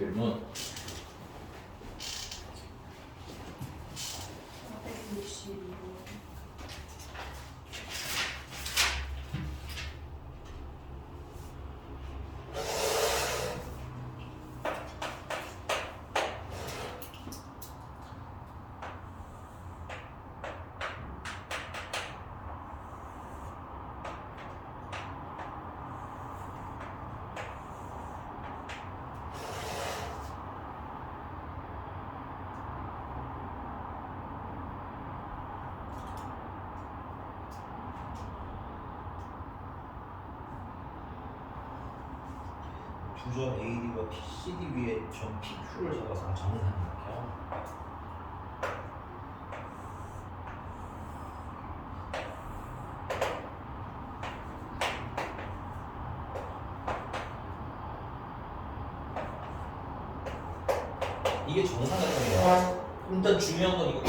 질문. 462. 두점 AD가 PCD 위에 점 PQ를 잡아서 정상이렇게요. 이게 정상각형이에요. 일단 중요한 건 이거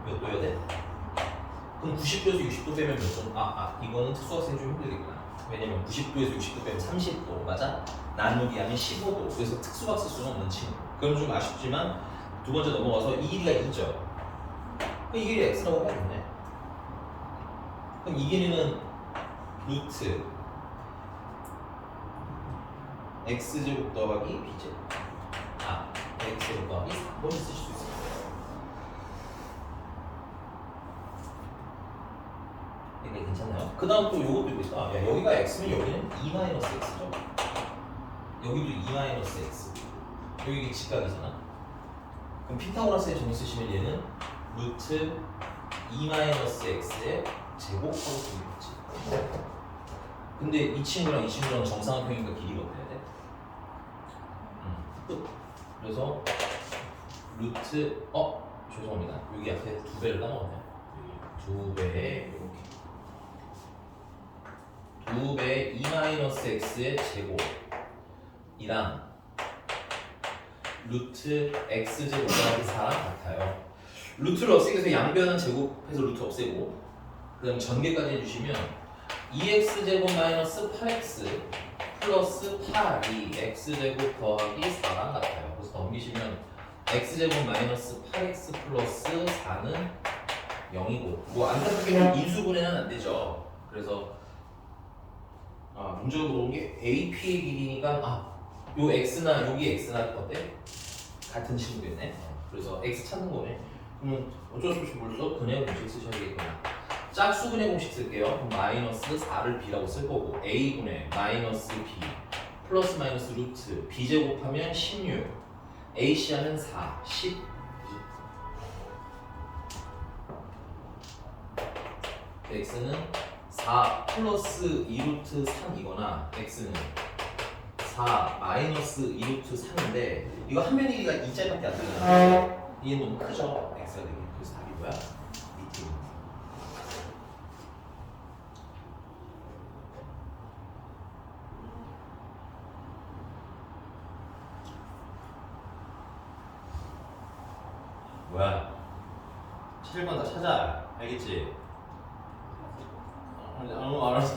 몇 도여야 돼? 그럼 90도에서 60도 빼면 몇 점? 이거는 특수학생 좀 힘들겠구나. 왜냐면 90도에서 60도 빼면 30도 맞아? 나누기 하면 15도. 그래서 특수각 쓸 수는 없는 친구. 그럼 좀 아쉽지만 두 번째 넘어가서 이 길이가 2죠. 그럼 이 길이 x라고 해야겠네. 그럼 이 길이는 루트 x제곱 더하기 b제곱. x제곱 더하기 4번을 쓰실 수 있어요. 이게 괜찮나요? 그 다음 또 요것도 있다. 야, 여기가 x면 여기는 2-x죠. 여기도 2-x. 여기 직각이잖아. 그럼 피타고라스의 점 쓰시면 얘는 루트 2-x의 제곱하고 되겠지. 근데 이 친구랑 이 친구랑 정사각형이니까 길이가 어때야 돼? 끝. 그래서 루트 죄송합니다. 여기 앞에 2배를 까먹었네. 2배에 이렇게 2배 2-x의 제곱이랑 루트 x제곱 더하기 4랑 같아요. 루트를 없애기 위해서 양변은 제곱해서 루트 없애고 그 다음 전개까지 해주시면 2x제곱 마이너스 8x 플러스 8이 x제곱 더하기 4랑 같아요. 그래서 넘기시면 x제곱 마이너스 8x 플러스 4는 0이고 뭐 안타깝게 인수분해는 안 되죠. 그래서 문제가 들어온 게 AP의 길이니까 요 x나 여기 x나 어때? 같은 친구겠네. 그래서 x 찾는 거네. 그러면 어쩔 수 없이 벌써 근의 공식 쓰셔야겠구나. 짝수근의 공식 쓸게요. 그럼 마이너스 4를 b라고 쓸 거고 a분의 마이너스 b 플러스 마이너스 루트 b 제곱하면 16 ac 하면 4 12 x는 4 플러스 2루트 3이거나 x는 4 마이너스 2루트 3인데 이거 한 변의 길이가 2짜리밖에 안 되잖아. 이게 너무 크죠? x가 되게. 그래서 답이 뭐야? 밑에 뭐야? 찾을 건 다 찾아. 알겠지? 알았어.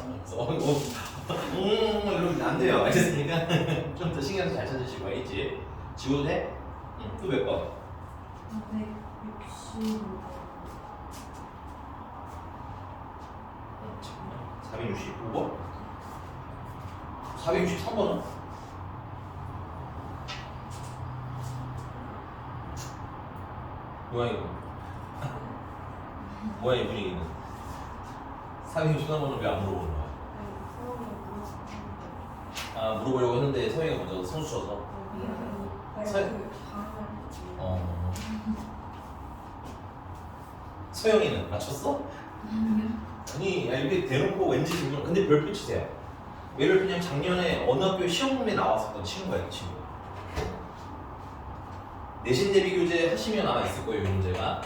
이러면 안 돼요. 알겠습니까? 좀 더 신경 잘 찾으시고, 알겠지? 지워도 돼? 또 몇 번? 465. 465번? 463번은? 뭐야 이거? 뭐야 이 분위기는? 463번은 왜 안 물어보는 거야? 물어보려고 했는데 서영이가 먼저 선수 쳐서. 서영이는 맞췄어? 아니 이렇게 대놓고 왠지 질문. 근데 별표 치세요. 왜 별표냐면 작년에 어느 학교 시험문에 나왔었던 친구야 이 친구. 내신 대비 교재 하시면 아마 있을 거예요 이 문제가.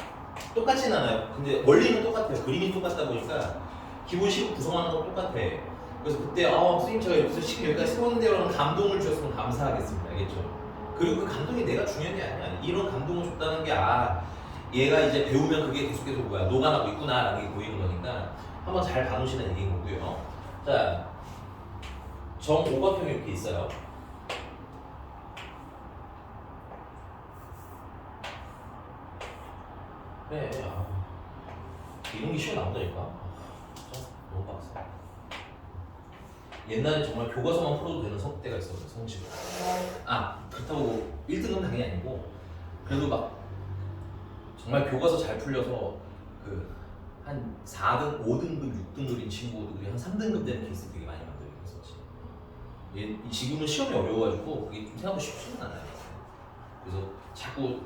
똑같진 않아요. 근데 원리는 똑같아요. 그림이 똑같다 보니까 기본 시급 구성하는 건 똑같아. 그래서 그때 선생님 제가 여기서 시급 여기까지 세웠는데요라는 감동을 주셨으면 감사하겠습니다. 알겠죠? 그리고 그 감동이 내가 중요한 게 아니야. 이런 감동을 줬다는 게 얘가 이제 배우면 그게 계속해서 녹아나고 있구나라는 게 보이는 거니까 한번 잘 봐놓으시는 얘기인 거고요. 자, 정오각형이 이렇게 있어요. 그래. 이런 게 시험 나온다니까. 진짜 너무 빡세. 옛날에 정말 교과서만 풀어도 되는 때가 있었거든, 성식으로. 그렇다고 1등은 당연히 아니고 그래도 막 정말 교과서 잘 풀려서 그 한 4등, 5등급, 6등급인 친구들이 한 3등급 되는 케이스 되게 많이 만들고 있었지. 지금은 시험이 어려워가지고 그게 좀 생각보다 쉽지는 않아요. 그래서 자꾸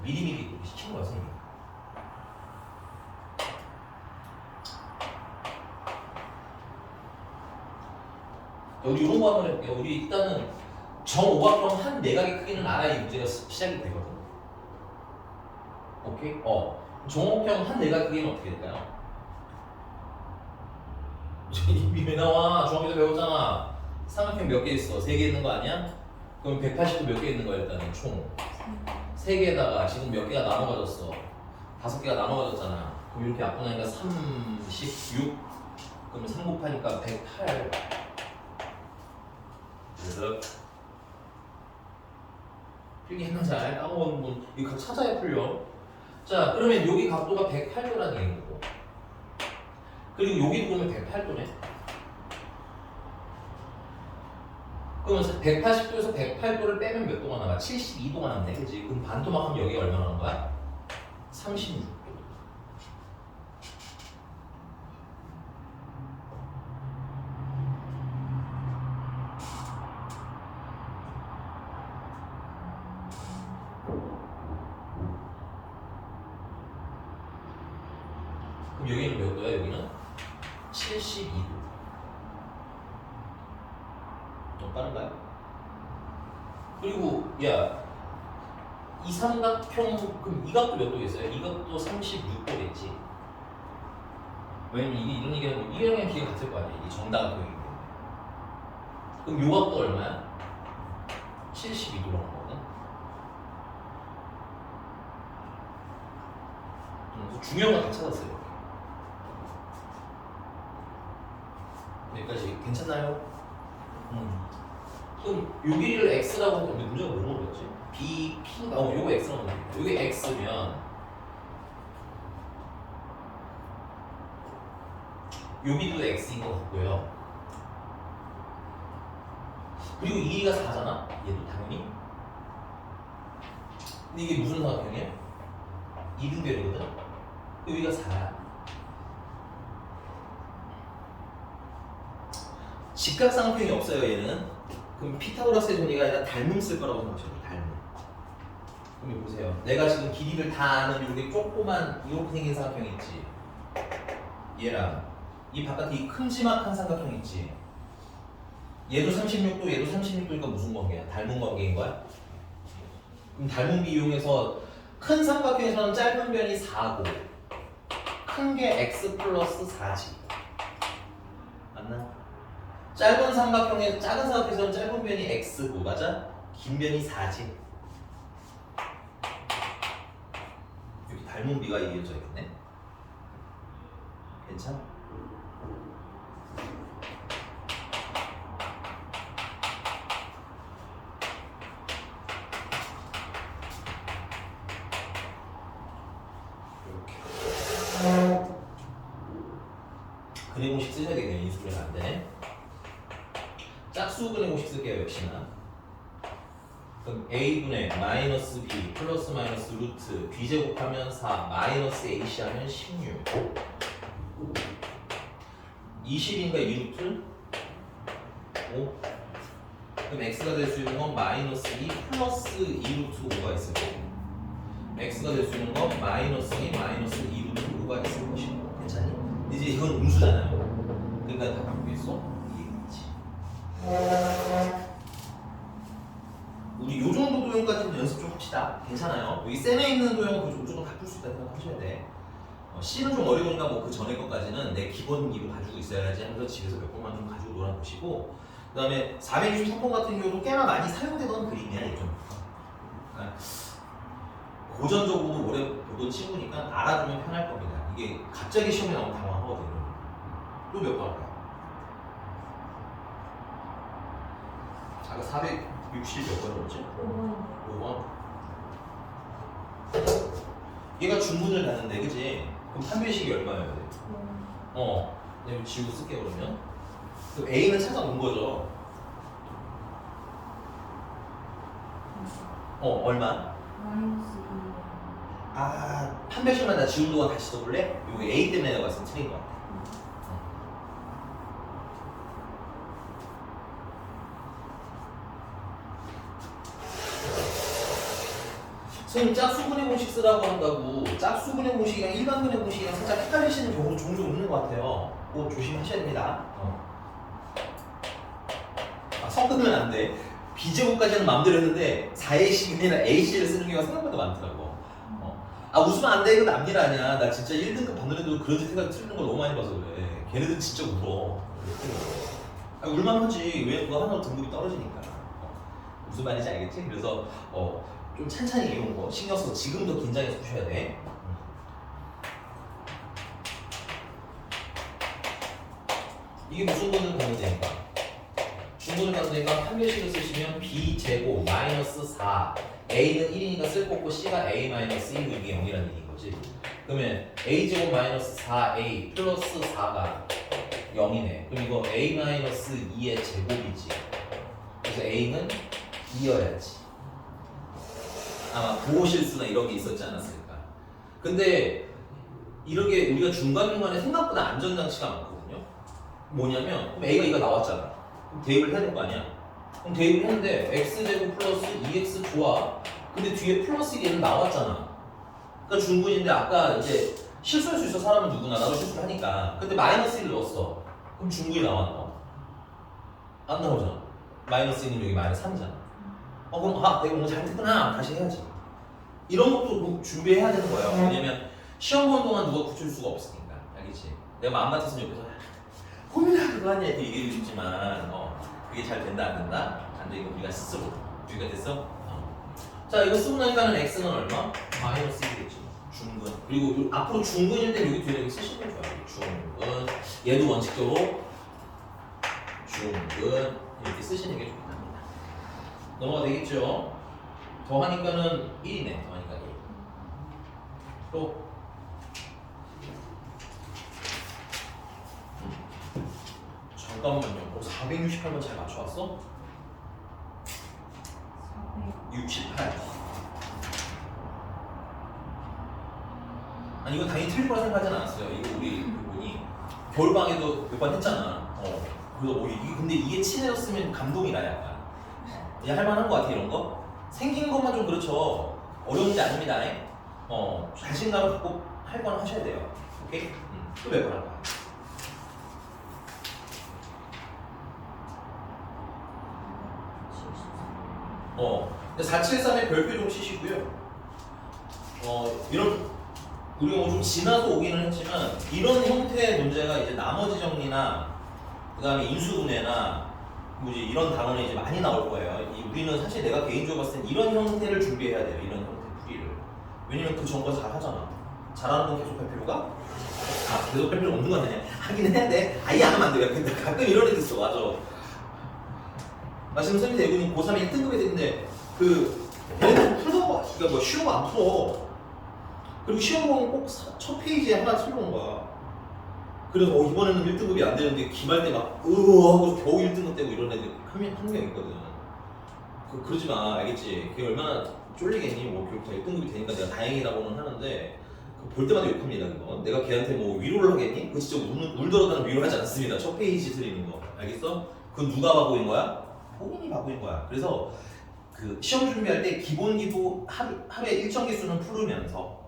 미리미리 시키는 거야, 선생님. 우리 이런 거 한번 해볼게요. 우리 일단은 정오각형 한 내각의 크기는 알아야 이 문제가 시작이 되거든. 오케이? 정오각형 한 내각의 크기는 어떻게 될까요? 이미 왜 나와? 중학교 때 배웠잖아. 삼각형 몇 개 있어? 3개 있는 거 아니야? 그럼 180도 몇 개 있는 거야 일단은 총? 3개에다가 지금 몇 개가 나눠가졌어? 5개가 나눠가졌잖아. 그럼 이렇게 약분하니까 36 그러면 3 곱하니까 108 그래서 필기 했나 잘 까먹은 분 이거 찾아야 풀려. 자 그러면 여기 각도가 108도라는 얘기인 거고 그리고 여기도 보면 108도네. 그러면 180도에서 108도를 빼면 몇 도가 나와? 72도가 남네, 그지? 그럼 반토막 하면 여기가 얼마나 나온 거야? 36도. 그럼 여기는 몇 도야? 여기는 72도. 너무 빠른가요? 그리고 이 삼각형 그럼 이 각도 몇 도겠어요? 이 각도 36도겠지. 왜냐면 이게 이런 얘기하면 이거랑 기가 같을 거 아니야. 이 정다각형이기 때문에. 그럼 요 각도 얼마야? 72도라는 거거든. 그래서 중요한 거 다 찾았어요. 여기까지 괜찮나요? 그럼 요 길이를 x라고 하는데 문제가 뭐 모르겠지? b, p, 요거 x라고 하면 요게 x면 요 길이도 x인 것 같고요. 그리고 이 길이가 4잖아? 얘도 당연히. 근데 이게 무슨 삼각형이야? 이등변이거든? 여기가 4야. 직각삼각형이 없어요, 얘는. 그럼 피타고라스의 정리가 아니라 닮음 쓸 거라고 생각하시면 돼요. 닮음. 그럼 여기 보세요. 내가 지금 길이를 다 아는 이렇게 조그만 이렇게 생긴 삼각형 있지. 얘랑 이 바깥에 이 큼지막한 삼각형 있지. 얘도 36도, 얘도 36도니까 무슨 관계야? 닮은 관계인 거야? 그럼 닮은 비 이용해서 큰 삼각형에서는 짧은 변이 4고 큰 게 x 플러스 4지. 맞나? 짧은 삼각형에 작은 삼각형에서는 짧은 변이 x고 맞아? 긴 변이 4지. 여기 닮은 비가 이어져 있네. 괜찮아? 이렇게 근해 공식 쓰셔야 되겠네요. 인수분해 안 되네. 짝수 근해 공식 쓸게요. 역시나. 그럼 a분의 마이너스 b 플러스 마이너스 루트 b 제곱하면 4 마이너스 ac 하면 16 20인가 2루트 5 그럼 x가 될 수 있는 건 마이너스 2 플러스 2루트 5가 있을 거고 x가 될 수 있는 건 마이너스 2 마이너스 2루트 5가 있을 것이고 괜찮니? 이제 이건 음수잖아요. 그러니까 다 갖고 있어? 이해겠지. 우리 요 정도 도형까지는 연습 좀 합시다. 괜찮아요. 여기 쌤에 있는 도형은 무조건 다 풀 수 있다고 생각하셔야 돼. C는 좀 어려우니까 뭐 그 전에 것까지는 내 기본기로 가지고 있어야지 하면서 집에서 몇 번만 좀 가지고 놀아보시고 그 다음에 463번 같은 경우도 꽤나 많이 사용되던 그림이야. 이게 좀 그러니까 고전적으로 오래 보던 친구니까 알아두면 편할 겁니다. 이게 갑자기 시험에 나오면 당황하거든요. 또 몇 번 할까요? 아까 460 몇 번이었지? 5번. 얘가 중분을 가는데, 그지? 그럼 판별식이 얼마여야 돼? 내가 지우고 쓸게 그러면. 그럼 A는 찾아온 거죠. 얼마? 마이너스 2. 판별식만 나 지운 동안 다시 써볼래? 이거 A 때문에 내가 봤을 때 틀린 것 같아. 선생님 짝수분해 공식 쓰라고 한다고 짝수분해 공식이랑 일반분해 공식이랑 살짝 헷갈리시는 경우도 종종 있는 것 같아요. 그거 조심하셔야 됩니다. 섞으면 안 돼. B제곱까지는 마음대로 했는데 4의 식이나 A식을 쓰는 경우가 생각보다 많더라고. 웃으면 안 돼. 이거 남일 아니야. 나 진짜 1등급 받는 애도 그런 생각 틀리는 걸 너무 많이 봐서 그래. 걔네들 진짜 울어. 울만하지. 왜 그거 하나로 등급이 떨어지니까. 무슨 말인지 알겠지? 그래서 좀 찬찬히 이런 거 신경 써서 지금도 긴장해서 푸셔야 돼. 이게 무슨 분을 가는 되니까? 중분을 가는 되니까 판별식을 쓰시면 B제곱 마이너스 4 A는 1이니까 쓸 거 없고 C가 A 마이너스 1이고 이게 0이라는 얘기인 거지. 그러면 A제곱 마이너스 4A 플러스 4가 0이네. 그럼 이거 A 마이너스 2의 제곱이지. 그래서 A는 2여야지. 아마 부호 실수나 이런 게 있었지 않았을까. 근데 이렇게 우리가 중간중간에 생각보다 안전장치가 많거든요. 뭐냐면 그럼 A가 2가 나왔잖아. 그럼 대입을 해야 될 거 아니야. 그럼 대입을 했는데 X제곱 플러스 2X 좋아. 근데 뒤에 플러스 1은 나왔잖아. 그러니까 중분인데 아까 이제 실수할 수 있어. 사람은 누구나. 나도 실수를 하니까. 근데 마이너스 1을 넣었어. 그럼 중분이 나왔나? 안 나오잖아. 마이너스 1은 여기 마이너스 3이잖아. 그럼 내가 뭔가 잘못했구나. 다시 해야지. 이런 것도 준비해야 되는 거예요. 왜냐면 시험 보는 동안 누가 고칠 수가 없으니까. 알겠지? 내가 마음 같았으면 옆에서 고민아 그거 하냐 이렇게 얘기해 주지만 그게 잘 된다 안 된다? 안 돼. 이거 우리가 스스로 준비가 됐어? 자 이거 쓰고 나니까는 X는 얼마? 마이너스 1이겠지. 중근. 그리고 앞으로 중근일 때 여기 뒤에 이렇게 쓰시는 게 좋아요. 중근. 얘도 원칙적으로 중근 이렇게 쓰시는 게 좋다. 넘어가 되겠죠? 더하니까는 1이네. 더하니까 1. 또 잠깐만요. 468번 잘 맞춰왔어? 468. 아니 이거 당연히 틀릴 거라 생각하진 않았어요. 이거 우리 그분이 겨울방에도 몇 번 했잖아. 그래서 근데 이게 친해졌으면 감동이라 약간. 이제 할만한 거 같아 이런 거. 생긴 것만 좀 그렇죠. 어려운 게 아닙니다. 자신감을 갖고 할 건 하셔야 돼요. 오케이? 또 몇 번 할 거야? 473의 별표 좀 치시고요. 이런 우리가 좀 지나서 오기는 했지만 이런 형태의 문제가 이제 나머지 정리나 그다음에 인수분해나 뭐지 이런 단원이 이제 많이 나올 거예요. 우리는 사실 내가 개인적으로 봤을 땐 이런 형태를 준비해야 돼요. 이런 형태 풀이를. 왜냐면 그 전과 잘 하잖아. 잘하는 건 계속 할 필요가? 계속 할 필요 없는 거 아니야. 하긴 해야 돼. 아예 안 하면 안 돼요. 근데 가끔 이런 애들 있어. 맞아. 지금 선생님 대부분이 고3이 1등급이 됐는데 얘네들 풀던 거 그러니까 뭐 쉬운 거 안 풀어. 그리고 시험 보면 꼭 첫 페이지에 하나 틀어놓은 거야. 그래서 이번에는 1등급이 안 되는데 기말 때 막 하고 겨우 1등급 되고 이런 애들 한 명 있거든. 그러지 마. 알겠지? 그게 얼마나 쫄리겠니? 뭐 교육자 1등급이 되니까 내가 다행이라고는 하는데 볼 때마다 욕합니다. 그거. 내가 걔한테 뭐 위로를 하겠니? 그거 진짜 울더라도 위로하지 않습니다. 첫 페이지 틀리는 거. 알겠어? 그건 누가 바보인 거야? 본인이 바보인 거야. 그래서 시험 준비할 때 기본 기도 하루에 일정 개수는 풀으면서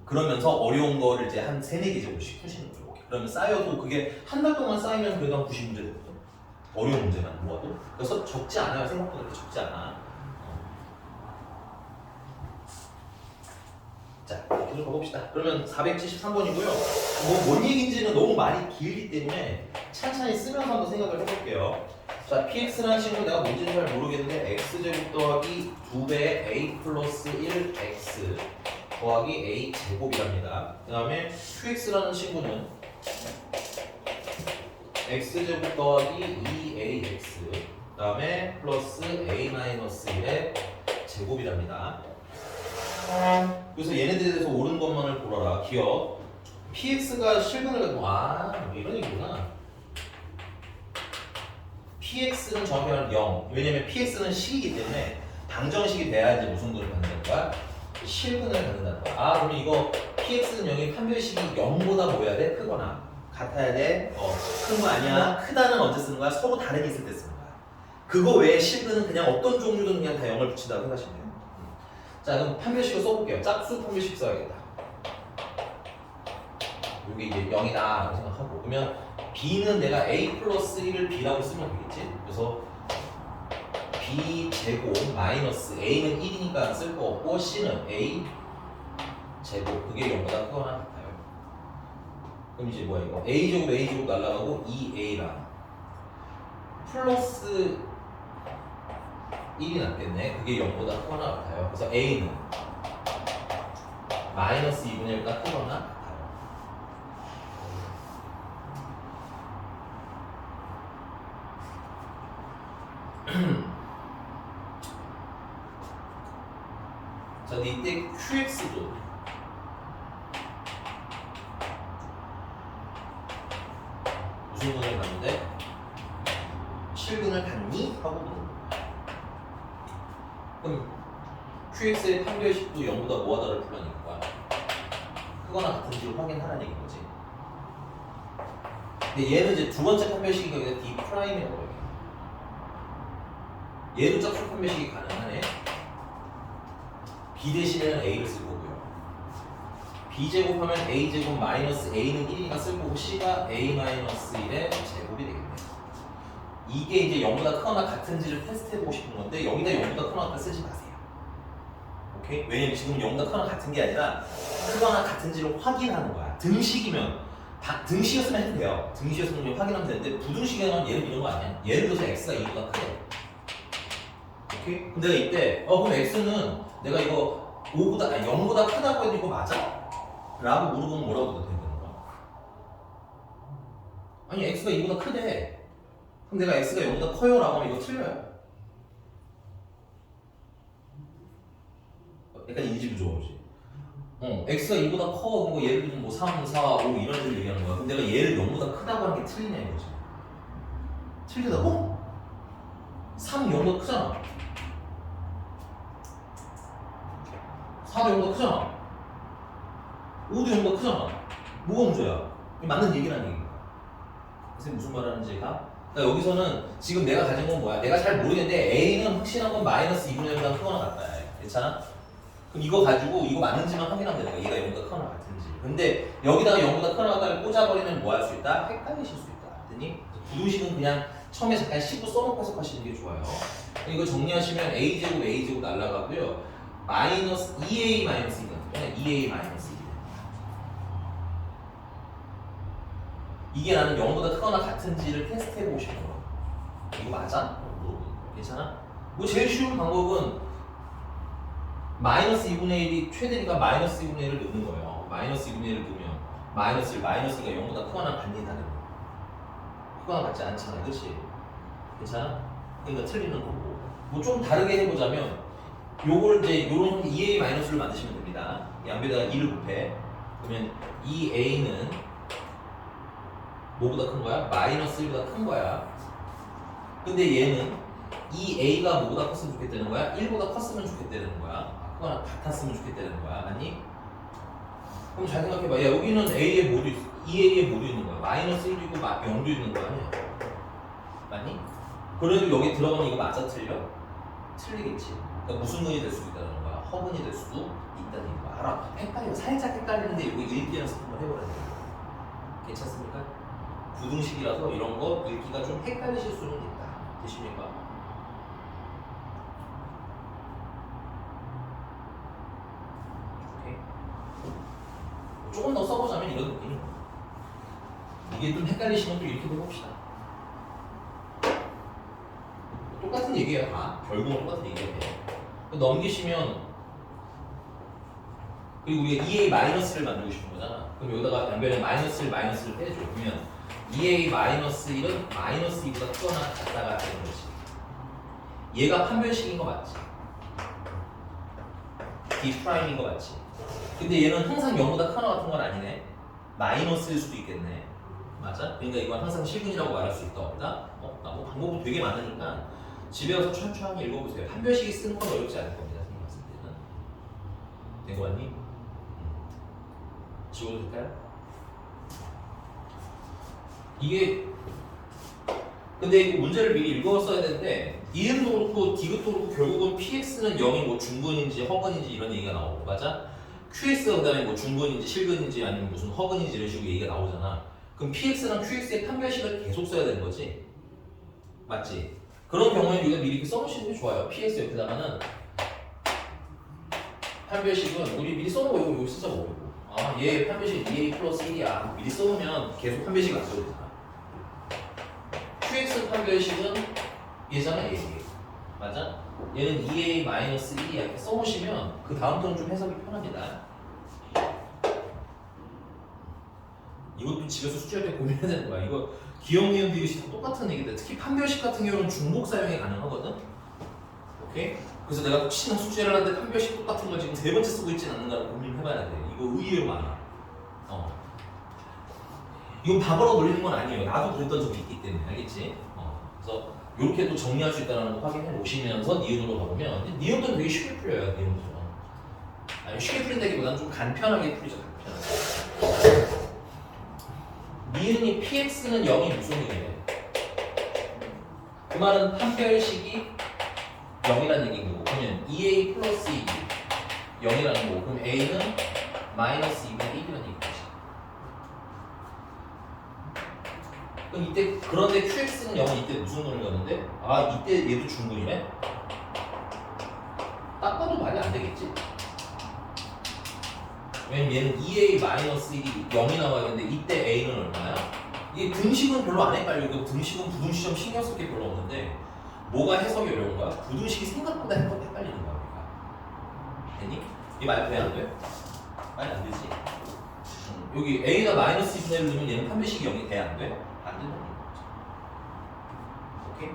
그러면서 어려운 거를 이제 한 3-4개 정도씩 푸시는 거예요. 그러면 쌓여도 그게 한 달 동안 쌓이면 그래도 한 90문제 되거든. 어려운 문제만 모아도. 그래서 적지 않아요. 생각보다 그렇게 적지 않아. 자, 계속 가봅시다. 그러면 473번이고요. 뭔 얘기인지는 너무 많이 길기 때문에 찬찬히 쓰면서 한번 생각을 해볼게요. 자, px라는 친구는 내가 뭔지는 잘 모르겠는데 x제곱 더하기 2배 a 플러스 1x 더하기 a 제곱이랍니다. 그 다음에 qx라는 친구는 x제곱 더하기 2ax 그 다음에 플러스 a 마이너스 1의 제곱이랍니다. 그래서 얘네들에 대해서 옳은 것만을 고르라. 기억. px가 실근을 가지고 이런 얘기구나. px는 정확히 말하면 0. 왜냐면 px는 식이기 때문에 방정식이 돼야지 무슨 근을 갖는다는 거야? 실근을 갖는다는 거야. 그러면 이거 px는 0이 판별식이 0보다 뭐여야 돼? 크거나 같아야 돼? 큰 거 아니야? 크다는 언제 쓰는 거야? 서로 다르게 있을 때 쓰는 거야. 그거 외에 실근은 그냥 어떤 종류든 그냥 다 0을 붙인다고 생각하시면 돼요. 자, 그럼 판별식을 써볼게요. 짝수 판별식 써야겠다. 이게 이제 0이다 생각하고, 그러면 b는 내가 a 플러스 1을 b라고 쓰면 되겠지. 그래서 b 제곱 마이너스 a는 1이니까 쓸 거 없고 c는 a 제곱, 그게 0보다 크거나 같아요. 그럼 이제 뭐야 이거? a 제곱 날라가고 2a랑 플러스 1이 낫겠네. 그게 0보다 크거나 같아요. 그래서 a는 마이너스 2분의 1보다 크거나 같아요. 자, 근데 이때 QX도 무슨 근을 갖는데? 실근을 갖니? 하고 물어보는 거야. 그럼 QX의 판별식도 0보다 뭐하다를 풀라니까 크거나 같은지를 확인하라는 얘기인 거지. 근데 얘는 이제 두 번째 판별식이니까 그냥 D'이라고 해요. 얘도 짝수 판별식이 가능하네. B 대신에는 A를 쓸 거고요. B 제곱하면 A 제곱 마이너스 A는 1이니까 쓸 거고 C가 A 마이너스 1의 제곱이 되겠네. 이게 이제 0보다 크거나 같은지를 테스트해보고 싶은 건데 여기다 0보다 크거나 같다 쓰지 마세요. 오케이? 왜냐면 지금 0보다 크거나 같은 게 아니라 크거나 같은지를 확인하는 거야. 등식이면 등식이었으면 해도 돼요. 등식이었으면 확인하면 되는데 부등식이면 얘는 이런 거 아니야? 예를 들어서 x가 2보다 크대. 오케이? 근데 내가 이때 그럼 x는 내가 이거 0보다 크다고 해도 이거 맞아? 라고 물어보면 뭐라고 되는 거야? 아니 x가 2보다 크대. 그럼 내가 x가 0보다 커요? 라고 하면 이거 틀려요. 약간 인지 부조화지. x가 2보다 커. 그거 예를 들면 뭐 3, 4, 5 이런 식으로 얘기하는 거야. 그럼 내가 얘를 0보다 크다고 하는 게 틀리냐 이거지. 틀리다고? 3, 0보다 크잖아. 4도 0보다 크잖아. 5도 0보다 크잖아. 뭐가 문제야? 이게 맞는 얘기라는 얘기니까. 선생님 무슨 말 하는지가? 그러니까 여기서는 지금 내가 가진 건 뭐야? 내가 잘 모르겠는데 A는 확실한 건 마이너스 2분의 1보다 크거나 같다. 괜찮아? 그럼 이거 가지고 이거 맞는지만 확인하면 되는 거야. 얘가 0보다 크거나 같은지. 근데 여기다가 0보다 크거나 같다를 꽂아버리면 뭐 할 수 있다? 헷갈리실 수 있다. 그랬더니 부등식은 그냥 처음에 잠깐 씹고 써놓고 해석하시는 게 좋아요. 이거 정리하시면 A제곱 날라가고요. 마이너스 2A 마이너스 2가 2A 마이너스 2. 이게 나는 0보다 크거나 같은지를 테스트해보고 싶은 거야. 이거 맞아? 물어보는 거야. 괜찮아? 뭐 제일 쉬운 방법은 마이너스 2분의 1이 최대니까 마이너스 2분의 1을 넣는 거예요. 마이너스 2분의 1을 넣으면 마이너스 2가 0보다 크거나 같니 다른 거. 크거나 같지 않잖아. 그렇지? 괜찮아? 그러니까 틀리는 거고. 뭐 좀 다르게 해보자면 요걸 이제 요런 2a 마이너스를 만드시면 됩니다. 양변에다가 2를 곱해. 그러면 2a는 뭐보다 큰 거야? 마이너스 1보다 큰 거야. 근데 얘는 2a가 뭐보다 컸으면 좋겠다는 거야? 1보다 컸으면 좋겠다는 거야. 크거나 같았으면 좋겠다는 거야. 맞니? 그럼 잘 생각해봐. 야, 여기는 a에 뭐도 있어? 2a에 뭐도 있는 거야? 마이너스 1도 있고 0도 있는 거 아니야? 맞니? 그래도 여기 들어가면 이거 맞아 틀려? 틀리겠지. 그러니까 무슨 근이 될 수도 있다는 거야. 허근이 될 수도 있다는 거야. 알아? 살짝 헷갈리는데 이거 읽기 연습 한번 해보라는 거야. 괜찮습니까? 부등식이라서 이런 거 읽기가 좀 헷갈리실 수는 있다. 되십니까? 오케이. 조금 더 써보자면 이런 느낌인 거야. 이게 좀 헷갈리시면 또 이렇게 해봅시다. 똑같은 얘기예요. 다 결국은 똑같은 얘기예요. 넘기시면 그리고 우리가 2a 마이너스를 만들고 싶은 거잖아. 그럼 여기다가 양변에 마이너스를 빼줘. 그러면 2a 마이너스 1은 마이너스 2보다 크거나 같다가 되는 거지. 얘가 판별식인 거 맞지? B 프라임인 거 맞지? 근데 얘는 항상 0보다 크거나 같은 건 아니네. 마이너스일 수도 있겠네. 맞아? 그러니까 이건 항상 실근이라고 말할 수 있다 없다? 없다. 뭐 방법은 되게 많으니까 집에 가서 천천히 읽어보세요. 판별식이 쓰는 건 어렵지 않을 겁니다. 선생님 봤을 때는. 된 거 같니? 지워도 될까요? 이게 근데 이거 문제를 미리 읽었어야 되는데 이음도 그렇고 디귿도 그렇고 결국은 PX는 0이 뭐 중근인지 허근인지 이런 얘기가 나오고 맞아? QX가 그다음에 뭐 중근인지 실근인지 아니면 무슨 허근인지 이런 식으로 얘기가 나오잖아. 그럼 PX랑 QX의 판별식을 계속 써야 되는 거지? 맞지? 그런 경우에 우리가 미리 이렇게 써놓으시는 게 좋아요. PX 옆에다가는 판별식은 우리 미리 써놓고 이거 여기 쓰자 뭐 아, 얘 판별식 2A 플러스 1이야. 미리 써놓으면 계속 판별식 안 써도 되잖아. QX 판별식은 얘잖아, 얘. 맞아? 얘는 2A 마이너스 1이야. 이렇게 써놓으시면 그 다음부터는 좀 해석이 편합니다. 이것도 집에서 숙제할 때 고민해야 되는 거야. 이거 기억, 니은, 비교식 다 똑같은 얘기인데 특히 판별식 같은 경우는 중복 사용이 가능하거든? 오케이? 그래서 내가 혹시나 숙제를 하는데 판별식 똑같은 걸 지금 세 번째 쓰고 있지는 않는가를 고민을 해봐야 돼. 이거 의외로 많아. 이건 바보로 놀리는 건 아니에요. 나도 그랬던 적이 있기 때문에 알겠지? 그래서 이렇게 또 정리할 수 있다는 거 확인해 보시면서 니은으로 가보면 니은도 되게 쉽게 풀려요. 니은처럼. 아니 쉽게 풀린다기보다는 좀 간편하게 풀리죠. 간편하게. 니은이 PX는 0이 무슨 의미예요? 그 말은 판별식이 0이라는 얘기인 거고 그러면 2A 플러스 2 0이라는 거고 그럼 A는 마이너스 2분의 1이라는 얘기죠. 그럼 이때 그런데 QX는 0은 이때 무슨 근을 갖는데? 아 이때 얘도 중근이네? 딱 봐도 말이 안 되겠지? 왜냐면 얘는 2A 마이너스 1이 0이 나와야 되는데 이때 A는 얼마야? 이게 등식은 별로 안 헷갈리고 등식은 부등시점 신경 쓸 게 별로 없는데 뭐가 해석이 어려운 거야? 부등식이 생각보다 헷갈리는 거야 우리가. 되니? 이게 말 돼? 안 돼? 말이 안 되지? 여기 A가 마이너스 2분의 1을 넣으면 얘는 판별식이 0이 돼? 안 돼? 안 된다는 거죠. 오케이?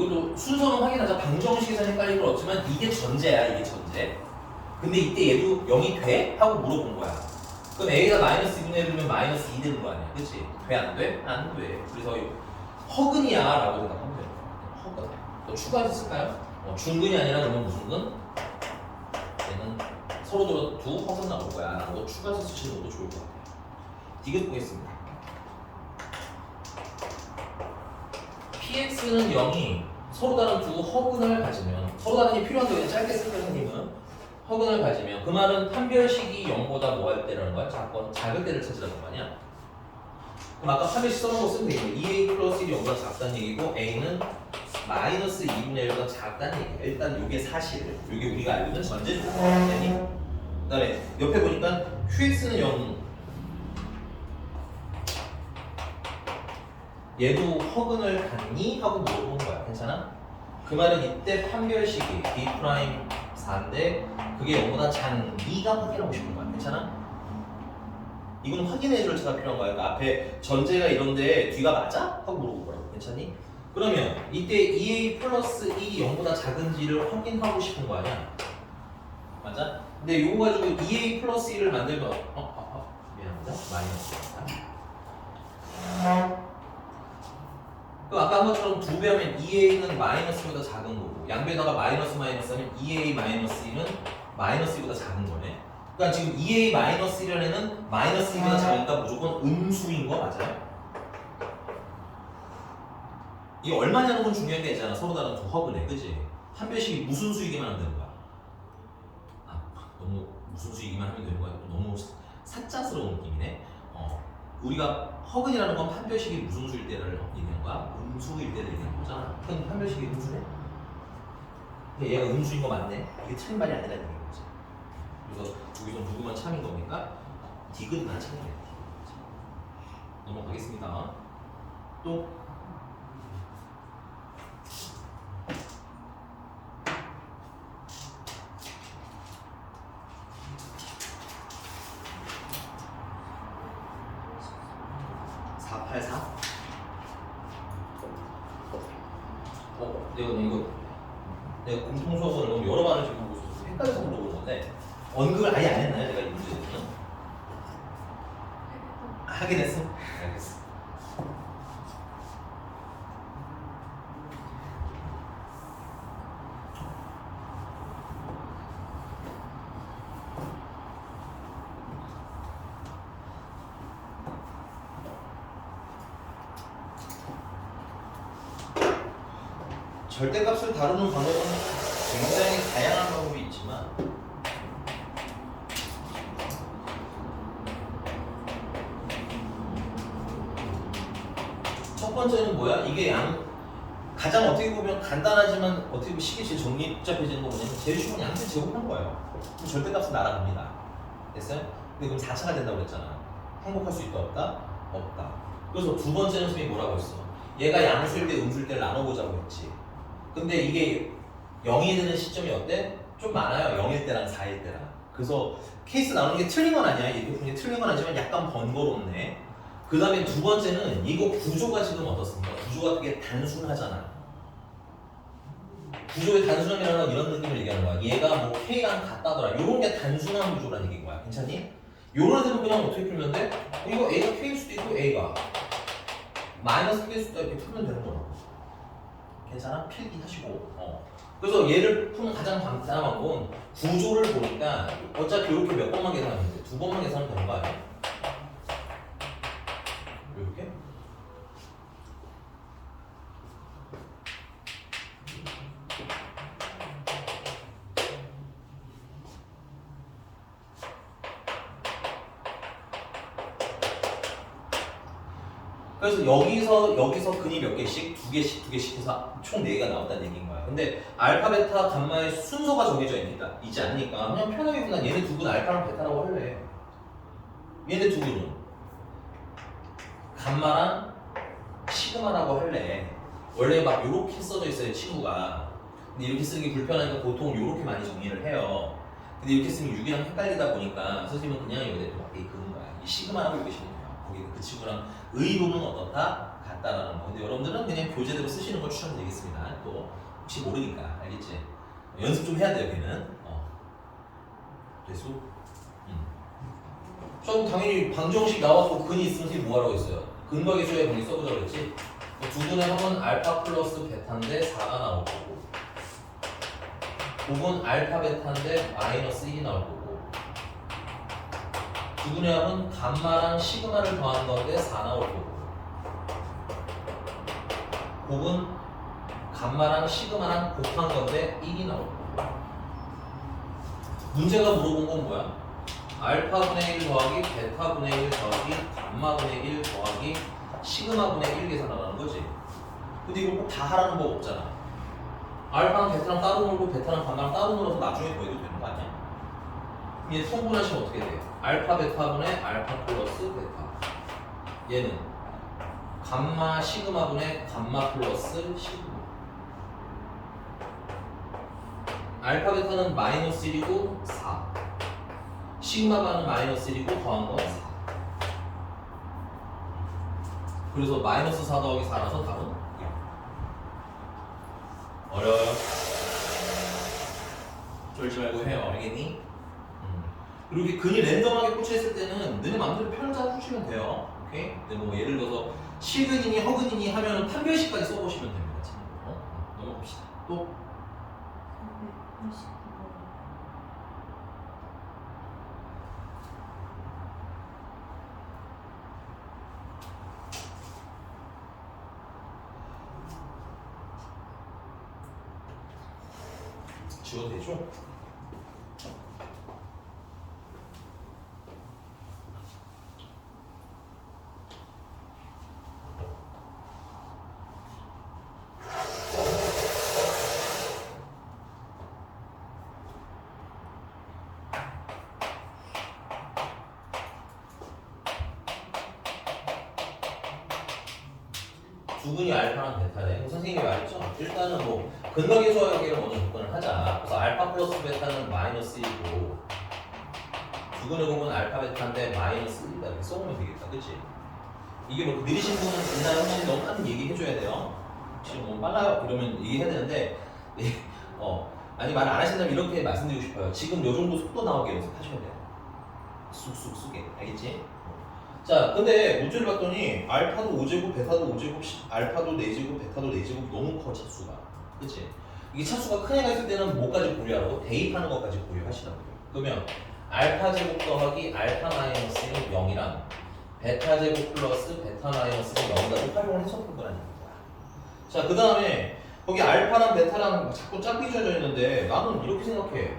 이것도 순서는 확인하자. 방정식에서는 헷갈릴 건 없지만 이게 전제야. 이게 전제. 근데 이때 얘도 0이 돼? 하고 물어본 거야. 그럼 A가 마이너스 2분의 1을 넣으면 마이너스 2 되는 거 아니야? 그치? 돼? 안 돼? 안 돼. 그래서 허근이야 라고 생각하면 돼요. 허근. 또 추가해서 쓸까요? 중근이 아니라 그러면 무슨 근? 얘는 서로 두 허근 나올 거야 라고 추가해서 쓰시는 것도 좋을 것 같아요. 디귿 보겠습니다. PX는 0이 서로 다른 두 허근을 가지면 서로 다른 게 필요한데 그냥 짧게 쓸까요 선생님은? 허근을 가지면 그 말은 판별식이 0보다 뭐 할 때라는 거야? 작을 때를 찾으라는 거 아니야? 그럼 아까 판별식 써놓은 거 쓰면 되겠네. 2A 플러스 1이 0보다 작다는 얘기고 A는 마이너스 2분의 1보다 작다는 얘기야. 일단 이게 사실 이게 우리가 알고 있는 전제죠. 그 다음에 옆에 보니까 QX는 0 얘도 허근을 갖니? 하고 물어본 거야. 괜찮아? 그 말은 이때 판별식이 B 프라임 4인데 그게 0보다 작니가 확인하고 싶은 거야. 괜찮아? 이건 확인해 줄 제가 필요한 거야. 그러니까 앞에 전제가 이런데 뒤가 맞아? 하고 물어볼 거라고. 괜찮니? 그러면 이때 2A 플러스 1이 0보다 작은지를 확인하고 싶은 거 아니야? 맞아? 근데 이거 가지고 2A 플러스 1을 만들면 미안합니다. 마이너스입니다. 그럼 아까 한 것처럼 두 배하면 2A는 마이너스보다 작은 거고 양배에다가 마이너스 마이너스 하면 2A 마이너스 1은 마이너스 2보다 작은 거네. 그러니까 지금 2A 마이너스 1의 애는 마이너스 2보다 작으니까 무조건 음수인 거 맞아요? 이게 얼마냐는 건 중요한 게 아니잖아. 서로 다른 두 허근에 그치? 판별식이 무슨 수이기만 하면 되는 거야. 너무 무슨 수이기만 하면 되는 거야. 너무 사짜스러운 느낌이네. 우리가 허근이라는 건 판별식이 무슨 수일 때를 얘기하는 거야? 음수일 때를 얘기하는 거잖아. 그럼 판별식이 음수네? 근데 얘가 음수인 거 맞네? 이게 틀린 말이 아니라는 얘기인 거지. 그래서 여기서 누구만 참인 겁니까? 디귿만 참이네. 넘어가겠습니다. 또 484? 내가 공통 수업을 너무 여러 반을 지금 보고 있어서 헷갈려서 물어보는 건데 언급을 아예 안 했나요? 제가 이 문제는? 하긴 했어? 알겠어. 절대값을 다루는 방법은 굉장히 다양한 방법이 있지만 첫 번째는 뭐야? 이게 가장 어떻게 보면 간단하지만 어떻게 보면 시기 제일 정립잡혀지는 거 뭐냐면 제일 쉬운 양수 제곱한 거예요. 그럼 절대값은 날아갑니다. 됐어요? 근데 그럼 4차가 된다고 그랬잖아. 행복할 수 있다 없다? 없다. 그래서 두 번째는 선생님이 뭐라고 했어? 얘가 양수일 때 음수일 때를 나눠보자고 했지. 근데 이게 0이 되는 시점이 어때? 좀 많아요. 0일 때랑 4일 때랑. 그래서 케이스 나오는 게 틀린 건 아니야. 이렇게 푸는 게 틀린 건 아니지만 약간 번거롭네. 그 다음에 두 번째는 이거 구조가 지금 어떻습니까? 구조가 되게 단순하잖아. 구조의 단순함이라는 건 이런 느낌을 얘기하는 거야. 얘가 뭐 K랑 같다더라. 이런 게 단순한 구조라는 얘기인 거야. 괜찮니? 요런 애들은 그냥 어떻게 풀면 돼? 이거 A가 K일 수도 있고 A가 마이너스 K일 수도 있고 이렇게 풀면 되는 거라고. 괜찮아? 필기하시고. 그래서 얘를 푸는 가장 간단한 방법은 구조를 보니까 어차피 이렇게 몇 번만 계산하면 돼. 두 번만 계산하면 되는 거 아니야? 이렇게? 그래서 여기서 근이 몇 개씩? 두 개씩 해서 총 4개가 나왔다는 얘기인 거야. 근데 알파, 베타, 감마의 순서가 정해져 있지 않으니까 그냥 편하게 그냥 얘네 두 분 알파랑 베타라고 할래. 얘네 두 분은 감마랑 시그마라고 할래. 원래 막 이렇게 써져 있어요, 친구가. 근데 이렇게 쓰는 게 불편하니까 보통 이렇게 많이 정리를 해요. 근데 이렇게 쓰면 6이랑 헷갈리다 보니까 선생님은 그냥 여기다 맞게 그는 거야. 이 시그마라고 읽으시면 돼요. 거기 그 친구랑 의도는 어떻다? 같다라는 거. 근데 여러분들은 그냥 교재대로 쓰시는 걸 추천드리겠습니다. 또 혹시 모르니까 알겠지? 연습 좀 해야 돼요, 걔는. 됐어? 좀 당연히 방정식 나왔고 근이 있으면 선생님 뭐하라고 했어요? 근과 계수의 분리 써보자고 그랬지? 두 분의 합은 알파 플러스 베타인데 4가 나올 거고 곱은 알파 베타인데 마이너스 1이 나올 거고 두 분의 합은 감마랑 시그마를 더한 건데 4 나올 거고 곱은 감마랑 시그마랑 곱한 건데 1이 나올 거고 문제가 물어본 건 뭐야? 알파분의 1 더하기 베타분의 1 더하기 감마분의 1 더하기 시그마분의 1 계산하라는 거지. 근데 이거 꼭 다 하라는 법 없잖아. 알파랑 베타랑 따로 놀고 베타랑 감마랑 따로 놀아서 나중에 더해도 되는 거 아니야? 얘 통분하시면 어떻게 돼? 알파 베타분의 알파 플러스 베타. 얘는 감마 시그마분의 감마 플러스 시그마. 알파 베타는 마이너스 1이고 4. 시그마바는 마이너스 1이고 더한 건 4. 그래서 마이너스 4 더하기 4라서 답은 0. 어려워요? 쫄지 말고 해요. 알겠니? 그리고 이렇게 근이 랜덤하게 꽂혀있을 때는 너네 마음대로 표현 짜주시면 돼요. 오케이? 근데 뭐 예를 들어서 실근이니 허근이니 하면 판별식까지 써보시면 됩니다. 참고로. 넘어갑시다. 또? 489번. 지워도 되죠? 두 분이 알파랑 베타래. 선생님이 말했죠? 일단은 뭐 근각의 소화계를 먼저 접근을 하자. 그래서 알파 플러스 베타는 마이너스 1이고 두 분의 곱은 알파 베타인데 마이너스 1이다. 이렇게 써보면 되겠다. 그치? 이게 뭐 느리신 분은 옛날에 선생님 너무 하는 얘기 해줘야 돼요. 지금 뭐 빨라요. 이러면 얘기해야 되는데 아니 말 안 하신다면 이렇게 말씀드리고 싶어요. 지금 요 정도 속도 나오게 연습하셔야 돼요. 쑥쑥 쑥게 알겠지? 자 근데 문제를 봤더니 알파도 5제곱 베타도 5제곱 알파도 4제곱 베타도 4제곱 너무 커 차수가. 그치? 이게 차수가 큰 애가 있을 때는 뭐까지 고려하라고? 대입하는 것까지 고려하시라고요. 그러면 알파 제곱 더하기 알파 마이너스는 0이랑 베타 제곱 플러스 베타 마이너스는 0이라고 활용을 해서 푼 거라는 거야. 자 그 다음에 거기 알파랑 베타랑 자꾸 짝이 져져 있는데 나는 이렇게 생각해.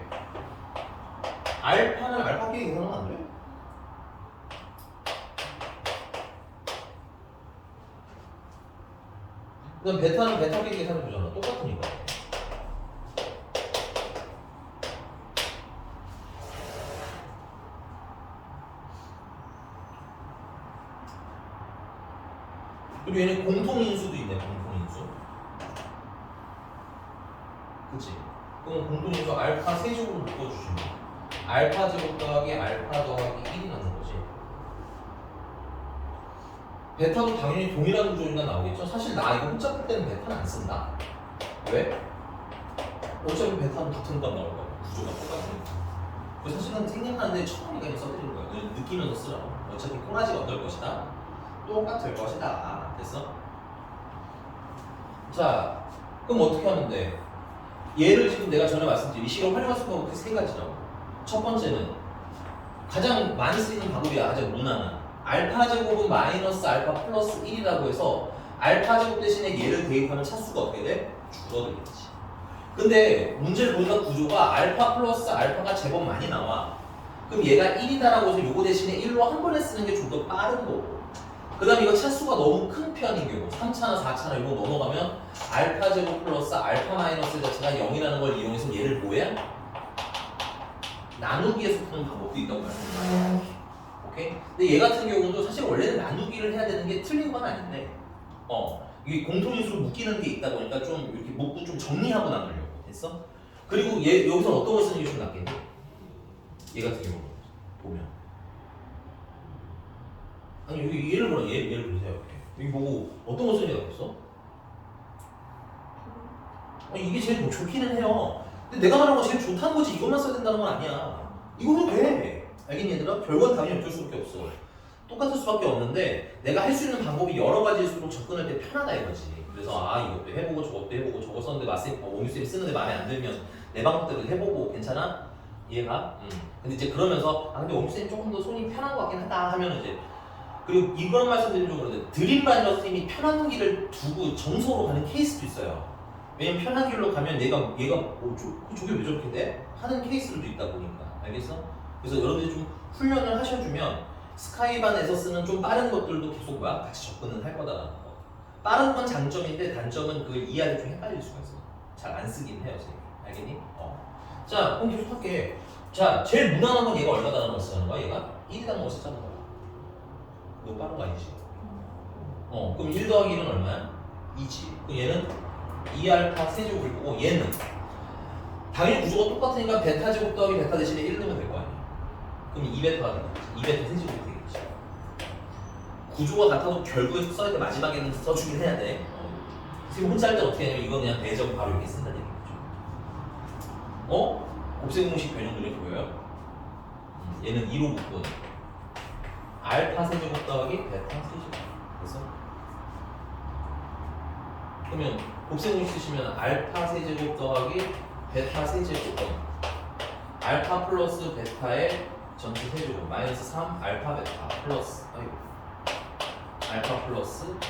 알파는 알파끼리 계산하면 안 돼? 그다음 베타는 베타끼리 계산해 보잖아. 똑같으니까. 그리고 얘는 공통인수도 있네. 공통인수. 그치? 그럼 공통인수 알파 세제곱을 묶어주시면 알파 제곱 더하기 알파 더하기 1이 나는 거지. 베타도 당연히 동일한 구조니까 나오겠죠? 사실 나 이거 혼자 풀 때는 베타는 안 쓴다. 왜? 어차피 베타는 같은 값 나올 거야. 구조가 똑같으니까. 그 사실은 생각하는데 처음이니까 이거 써드리는 거야. 느끼면서 쓰라고. 어차피 꼬라지가 어떨 것이다. 똑같을 것이다. 됐어? 자, 그럼 어떻게 하면 돼? 얘를 지금 내가 전에 말씀드린 이 식을 활용할 수 있는 세 가지라고. 첫 번째는 가장 많이 쓰이는 방법이야. 가장 무난한. 알파 제곱은 마이너스 알파 플러스 1이라고 해서 알파 제곱 대신에 얘를 대입하면 차수가 어떻게 돼? 줄어들겠지. 근데 문제를 보니까 구조가 알파 플러스 알파가 제법 많이 나와. 그럼 얘가 1이다라고 해서 요거 대신에 1로 한 번에 쓰는 게 좀 더 빠른 거고. 그 다음에 이거 차수가 너무 큰 편인 경우 3차나 4차나 이거 넘어가면 알파 제곱 플러스 알파 마이너스 자체가 0이라는 걸 이용해서 얘를 뭐해? 나누기에서 푸는 방법도 있다고 말씀드려요. 오케이? 근데 얘 같은 경우도 사실 원래는 나누기를 해야 되는 게 틀린 건 아닌데 이게 공통인수로 묶이는 게 있다 보니까 좀 이렇게 묶고 좀 정리하고 나누려고 했어? 그리고 얘 여기서 어떤 걸 쓰는 게 좀 낫겠니? 얘 같은 경우 보면 아니 여기 얘를 보라 얘를 보세요. 여기 보고 어떤 거 쓰는 게 낫겠어? 아니 이게 제일 뭐 좋기는 해요. 근데 내가 말한 거 제일 좋다는 거지 이것만 써야 된다는 건 아니야. 이거는 돼. 알겠니 얘들아? 별건 당연히 어쩔 수밖에 없어. 똑같을 수밖에 없는데 내가 할 수 있는 방법이 여러 가지일수록 접근할 때 편하다 이거지. 그래서 이것도 해보고 저것도 해보고 저거 썼는데 원규쌤이 쓰는데 마음에 안 들면 내 방법대로 해보고 괜찮아? 이해가? 근데 이제 그러면서 근데 원규쌤이 조금 더 손이 편한 것 같긴 하다 하면 이제 그리고 이런 말씀드리면 좀 그런데 드림반이라서 쌤이 편한 길을 두고 정석으로 가는 케이스도 있어요. 왜냐면 편한 길로 가면 얘가 저게 왜 저렇게 돼? 하는 케이스들도 있다 보니까 알겠어? 그래서 여러분들이 좀 훈련을 하셔주면 스카이반에서 쓰는 좀 빠른 것들도 계속 같이 접근을 할 거다라는 거. 빠른 건 장점인데 단점은 그걸 이해하기 좀 헷갈릴 수가 있어. 잘 안 쓰긴 해요, 선생님. 알겠니? 자, 그럼 계속 할게. 자, 제일 무난한 건 얘가 얼마다라는 걸 쓰는 거야? 얘가 1이라는 걸 쓰자는 거야. 너무 빠른 거 아니지? 그럼 1 더하기 1은 얼마야? 2지. 그럼 얘는 2알파 세제곱일 거고 얘는 당연히 구조가 똑같으니까 베타 제곱 더하기 베타 대신에 1 넣으면 될 거 아니야. 그럼 2베타가 되겠지. 2베타 세제곱이 되겠지. 구조가 같아도 결국에 써야 돼. 마지막에는 써주긴 해야 돼. 지금 혼자 할 때 어떻게 하냐면 이건 그냥 대적 바로 이렇게 쓴다는 얘기죠. 곱셈 공식 변형 눈에 보여요? 얘는 2로 묶은 알파 세제곱 더하기 베타 세제곱. 그래서 그러면 곱셈 공식 쓰시면 알파 세제곱 더하기 베타 세제곱 알파 플러스 베타의 전체 세제곱 마이너스 3 알파 베타 플러스 알파 플러스 베타.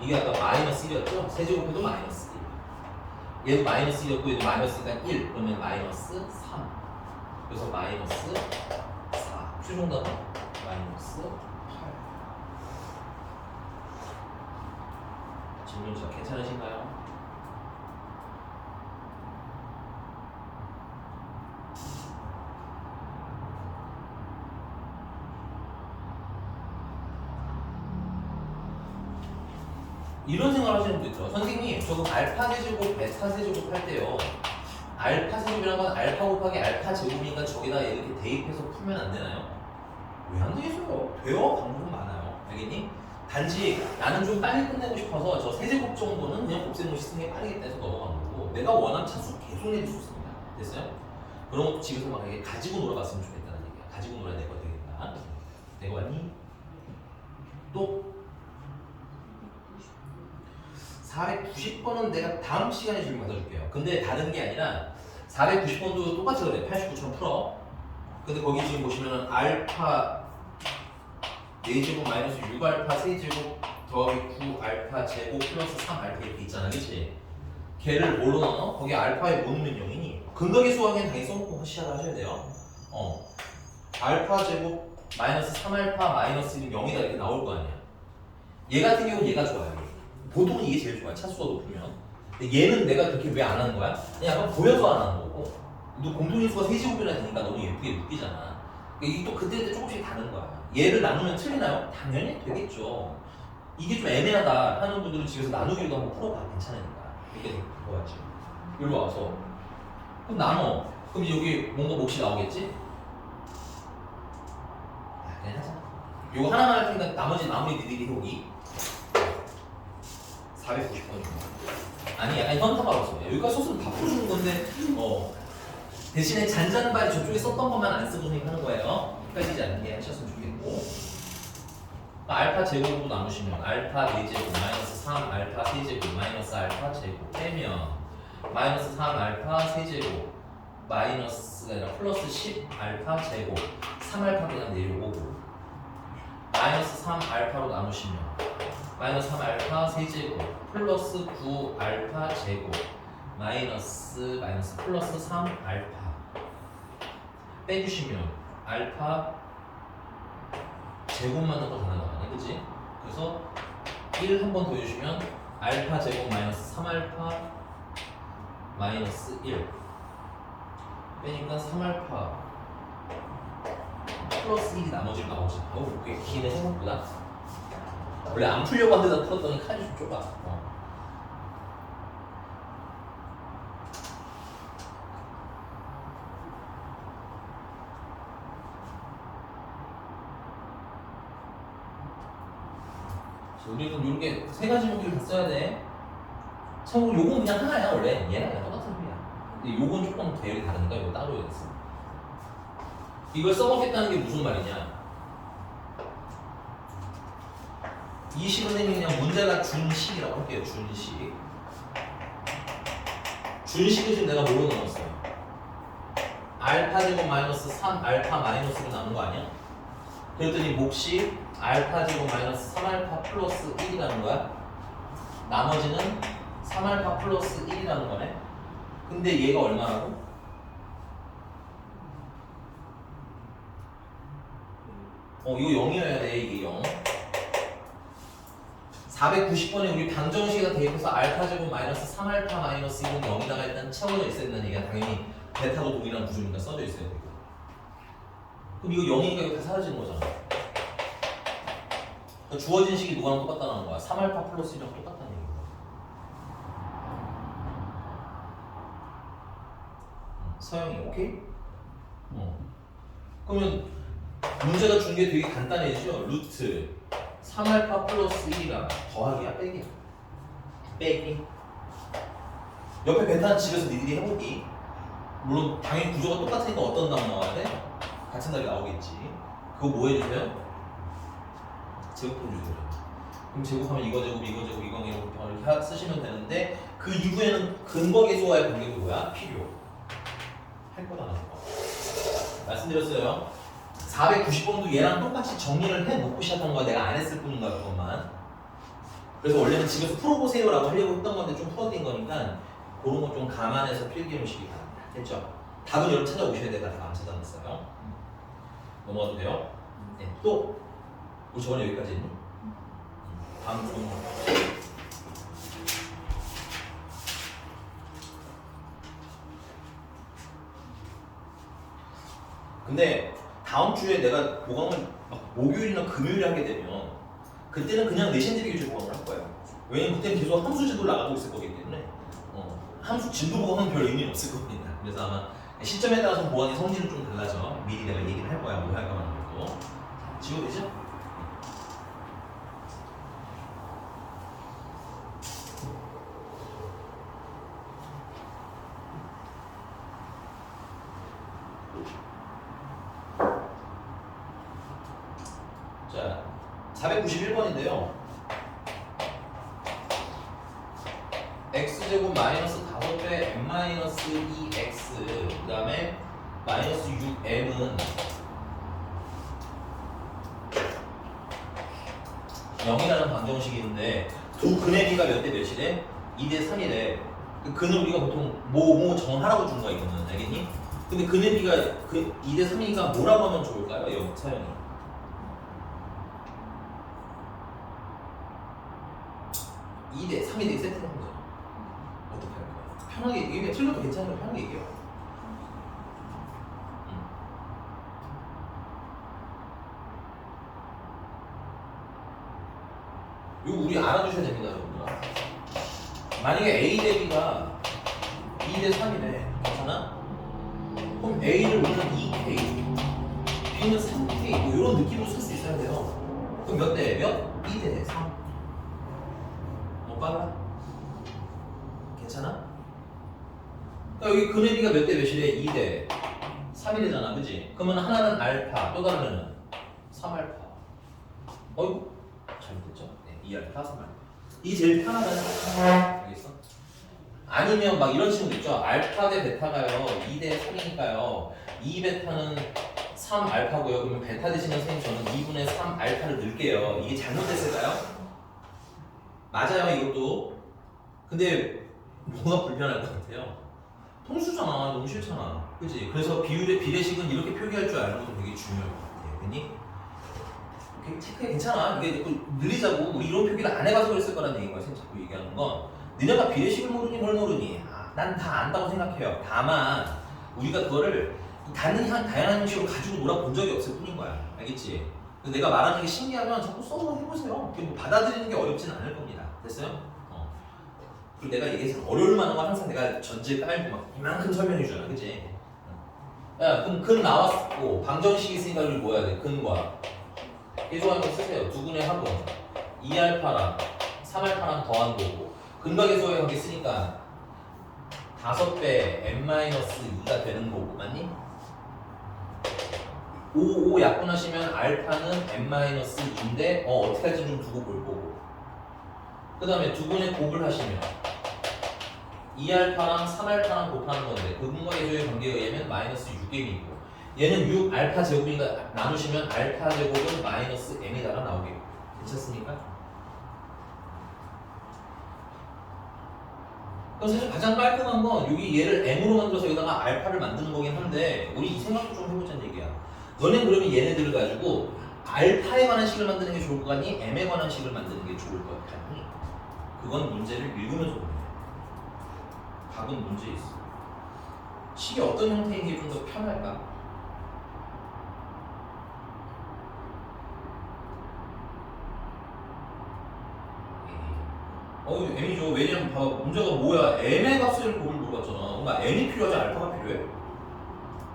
이게 아까 마이너스 1이었죠? 세제곱해도 마이너스 1. 얘도 마이너스 1이었고 얘도 마이너스니까 1. 그러면 마이너스 3. 그래서 마이너스 4. 최종답은 마이너스 8. 질문자 괜찮으신가요? 이런 생각을 하시는 분도 있죠. 선생님, 저거 알파 세제곱, 베타 세제곱 할 때요. 알파 세제곱이라는 건 알파 곱하기 알파 제곱이니까 저기다 이렇게 대입해서 풀면 안 되나요? 왜 안 되겠어요? 돼요? 방법은 많아요. 알겠니? 단지 나는 좀 빨리 끝내고 싶어서 저 세제곱 정도는 그냥 곱셈 공식 쓰는 게 빠르겠다 해서 넘어간 거고 하고 내가 원하는 차수 계속 내릴 수 있습니다. 됐어요? 그런 것도 집에서 막 이렇게 가지고 놀아봤으면 좋겠다는 얘기야. 가지고 놀아야 내가 되겠다. 내가 왔니? 또 490번은 내가 다음 시간에 질문 받아줄게요. 근데 다른 게 아니라 490번도 똑같이 그래. 89처럼 풀어. 근데 거기 지금 보시면은 알파 4제곱 마이너스 6알파 3제곱 더하기 9알파 제곱 플러스 3알파 이렇게 있잖아. 그치? 걔를 뭘로 나눠? 거기 알파에 못 넣으면 0이니 근각의 수학에는 당연히 써놓고 시작을 하셔야 돼요. 알파 제곱 마이너스 3알파 마이너스 1은 0이다 이렇게 나올 거 아니야. 얘 같은 경우는 얘가 좋아요. 보통은 이게 제일 좋아요. 차수가 높으면. 근데 얘는 내가 그렇게 왜 안 하는 거야? 그냥 약간 보여서 안 하는 거고. 너 공통인수가 3제곱이나 되니까 너무 예쁘게 느끼잖아. 이게 또 그때 조금씩 다른 거야. 얘를 나누면 틀리나요? 당연히 되겠죠. 이게 좀 애매하다 하는 분들은 집에서 나누기로도 한번 풀어봐. 괜찮으니까. 이렇게 된 거같지. 여기로 와서 그럼 나눠. 그럼 여기 뭔가 몫이 나오겠지? 그냥 하자. 요거 하나만 할 테니까 나머지 마무리 니들이 해보기. 490번 아니 약간 현타가 없어. 여기까지 썼으면 다 풀어주는 건데 대신에 잔잔바리 저쪽에 썼던 것만 안 쓰고 하는 거예요. 헷갈리지 않게 하셨으면 좋겠고. 알파 제곱으로 나누시면 알파 4제곱 마이너스 3 알파 3제곱 마이너스 알파 제곱 빼면 마이너스 3 알파 3제곱 마이너스가 아니라 플러스 10 알파 제곱 3 알파 그냥 내려오고 마이너스 3 알파로 나누시면 마이너스 3 알파 3제곱 플러스 9 알파 제곱 마이너스 플러스 3 알파 빼주시면 알파 제곱만 넣고 다 나가네, 그치? 그래서 1 한 번 더 해주시면 알파 제곱 마이너스 3알파 마이너스 1 빼니까 3알파 플러스 1이 나머지로 나오지. 어우, 꽤 기네 생각보다. 원래 안 풀려고 한 데다 풀었더니 칼이 좀 좁아. 우리는 이렇게 세 가지 문제를 다 써야 돼. 참고로 요건 그냥 하나야 원래. 얘랑 그냥 똑같은 소리야. 근데 요건 조금 배열이 다르니까 이거 따로 해야겠어. 이걸 써먹겠다는 게 무슨 말이냐? 이 식은 그냥 문제가 준식이라고 할게요. 준식. 준식을 지금 내가 뭘로 나눴어요? 알파 제곱 마이너스 3 알파 마이너스로 나눈 거 아니야? 그랬더니 몫이 알파 제곱 마이너스 3알파 플러스 1이라는 거야. 나머지는 3알파 플러스 1이라는 거네. 근데 얘가 얼마라고? 이거 0이어야 돼. 이게 0. 490번에 우리 방정식이 대입해서 알파 제곱 마이너스 3알파 마이너스 1은 0에다가 일단 채워져 있어야 된다는 얘기가 당연히 베타도 동일한 구조니까 써져 있어야 되고. 그럼 이거 0이니까 이거 다 사라지는 거잖아. 그러니까 주어진 식이 누구랑 똑같다는 거야. 3알파 플러스 1이랑 똑같다는 얘기야. 서영이 오케이? 그러면 문제가 준 게 되게 간단해지죠? 루트 3알파 플러스 1이랑 더하기야 빼기야? 빼기. 옆에 베타는 집에서 니들이 해보기. 물론 당연히 구조가 똑같으니까 어떤 답 나와야 돼? 같은 답이 나오겠지. 그거 뭐 해주세요? 제곱해주세요. 그럼 제곱하면 이거 제곱 이거 제곱 이거 이렇게 쓰시면 되는데 그 이후에는 근거계수와의 관계도 뭐야? 필요. 할 거다 안 할 거. 말씀드렸어요. 490번도 얘랑 똑같이 정리를 해놓고 시작한 거야. 내가 안 했을 뿐인가 그것만. 그래서 원래는 집에서 풀어보세요라고 하려고 했던 건데 좀 풀어드린 거니까 그런 거 좀 감안해서 필기해 놓으시기 바랍니다. 됐죠? 답은 여러분 찾아오셔야 돼요. 다 안 찾아놨어요. 넘어가도 돼요? 네. 또 우리 저번에 여기까지 했니? 다음 중 근데 다음 주에 내가 보강을 막 목요일이나 금요일에 하게 되면 그때는 그냥 내신들이 위주로 보강을 할 거예요. 왜냐면 그때는 계속 함수 진도를 나가고 있을 거기 때문에 함수 진도 보강은 별 의미 없을 겁니다. 그래서 아마 시점에 따라서 보강의 성질은 좀 달라져. 미리 내가 얘기를 할 거야. 뭐 할까 하는 것도. 지워되죠? 491번인데요. x제곱 마이너스 5배 m 마이너스 2x 그 다음에 마이너스 6m은 0이라는 방정식이 있는데 두 근의 비가 몇 대 몇이래? 2대 3이래. 그 근을 우리가 보통 뭐 정하라고 준 거야 이거는 알겠니? 근데 근의 비가 그 2대 3이니까 뭐라고 하면 좋을까요? 사연이 2대 3이 세트를 한 거죠. 어떻게 할 거야? 편하게 얘기해. 틀려도 괜찮으면 편하게 얘기해요. 이거 우리 알아두셔야 됩니다, 여러분들. 만약에 A 대 B가 2대 3이네. 괜찮아? 그럼 A를 우리는 2K, B는 3K 뭐 이런 느낌으로 쓸 수 있어야 돼요. 그럼 몇 대 몇? 2대 3. 뭐 빨라? 괜찮아? 그러니까 여기 근의 B가 몇 대 몇이래? 2대 3이래잖아, 그치? 그러면 하나는 알파, 또 다른 3알파. 어이구, 잘못됐죠? 네, 2알파, 3알파. 이게 제일 편하다는 거야. 알겠어? 아니면 막 이런 친구도 있죠. 알파 대 베타가요 2대 3이니까요 2베타는 3알파고요. 그러면 베타 대신에 선생님 저는 2분의 3알파를 넣을게요. 이게 잘못됐을까요? 맞아요 이것도. 근데 뭐가 불편할 것 같아요? 통수잖아. 너무 싫잖아. 그치? 그래서 비율의 비례식은 이렇게 표기할 줄 아는 것도 되게 중요할 것 같아요. 괜히? 체크해 괜찮아. 이게 늘리자고 뭐 이런 표기를 안 해봐서 그랬을 거라는 얘기인 거야. 선생님 자꾸 얘기하는 건. 너네가 비례식을 모르니 뭘 모르니? 난 다 안다고 생각해요. 다만 우리가 그거를 다양한 형식으로 가지고 놀아본 적이 없을 뿐인 거야. 알겠지? 내가 말하는 게 신기하면 자꾸 써서 해보세요. 뭐 받아들이는 게 어렵진 않을 겁니다. 됐어요? 그리고 내가 얘기해서 어려울 만한 건 항상 내가 전제 깔고 막 이만큼 설명해 주잖아. 그치? 야, 그럼 근 나왔고 방정식이 있으니까 우리 뭐 해야 돼? 근과 계속하는 거 쓰세요. 두 분의 합은 2알파랑 3알파랑 더한 거고 근과 계속의 관계 쓰니까 5배 n-2가 되는 거고 맞니? 5 약분하시면 알파는 n-2인데 어떻게 할지 좀 두고 볼 거고 그 다음에 두 분의 곱을 하시면 2알파랑 3알파랑 곱하는 건데 근과 계속의 관계에 의하면 마이너스 6m이고 얘는 6알파 제곱이니까 나누시면 알파 제곱은 마이너스 m이다가 나오겠고 괜찮습니까? 그럼 사실 가장 깔끔한 건 여기 얘를 m으로 만들어서 여기다가 알파를 만드는 거긴 한데 우리 이 생각도 좀 해보자는 얘기야. 너네 그러면 얘네들을 가지고 알파에 관한 식을 만드는 게 좋을 것 같니? m에 관한 식을 만드는 게 좋을 것 같니? 그건 문제를 읽으면서 보면 돼. 답은 문제에 있어. 식이 어떤 형태인 게 좀 더 편할까? m이죠. 왜냐면 봐봐 문제가 뭐야? m의 값을 곱을 물어봤잖아. 뭔가 m이 필요하지 알파가 필요해?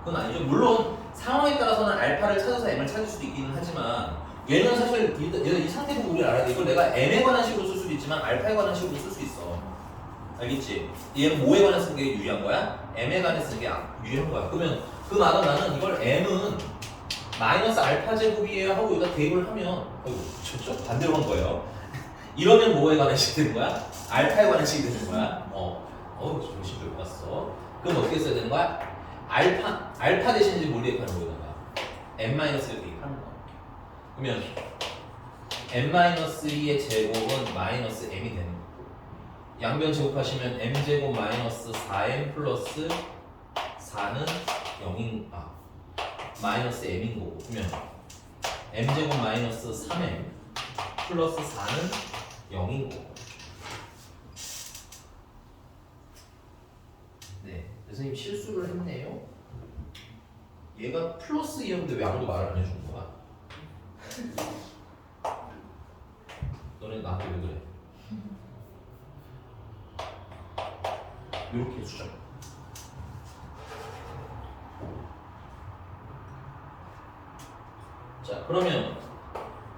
그건 아니죠. 물론 상황에 따라서는 알파를 찾아서 m을 찾을 수도 있기는 하지만 얘는 사실 이 상태 보고 우리가 알아야 돼. 이걸 내가 m에 관한 식으로 쓸 수도 있지만 알파에 관한 식으로 쓸 수 있어. 알겠지? 얘는 뭐에 관해 쓰는 게 유리한 거야? m에 관해 쓰는 게 유리한 거야. 그러면 그 말은 나는 이걸 m은 마이너스 알파 제곱이에요 하고 여기다 대입을 하면 저 반대로 한 거예요. 이러면 뭐에 관한 식이 되는 거야? 알파에 관한 식이 되는 거야. 정신이 왜 갔어? 그럼 어떻게 써야 되는 거야? 알파 대신 이제 뭘 대입하는 거야? n-를 대입하는 거야. 그러면 n-2의 제곱은 마이너스 m이 되는 거고 양변 제곱하시면 m제곱 마이너스 4m 플러스 4는 0인 마이너스 m인 거고 그러면 m제곱 마이너스 3m 플러스 4는 0인 거고 네, 선생님 실수를 했네요. 얘가 플러스 2였는데 왜 아무도 말을 안 해주는 거야? 너네 나한테 왜 그래? 이렇게 해주자. 자 그러면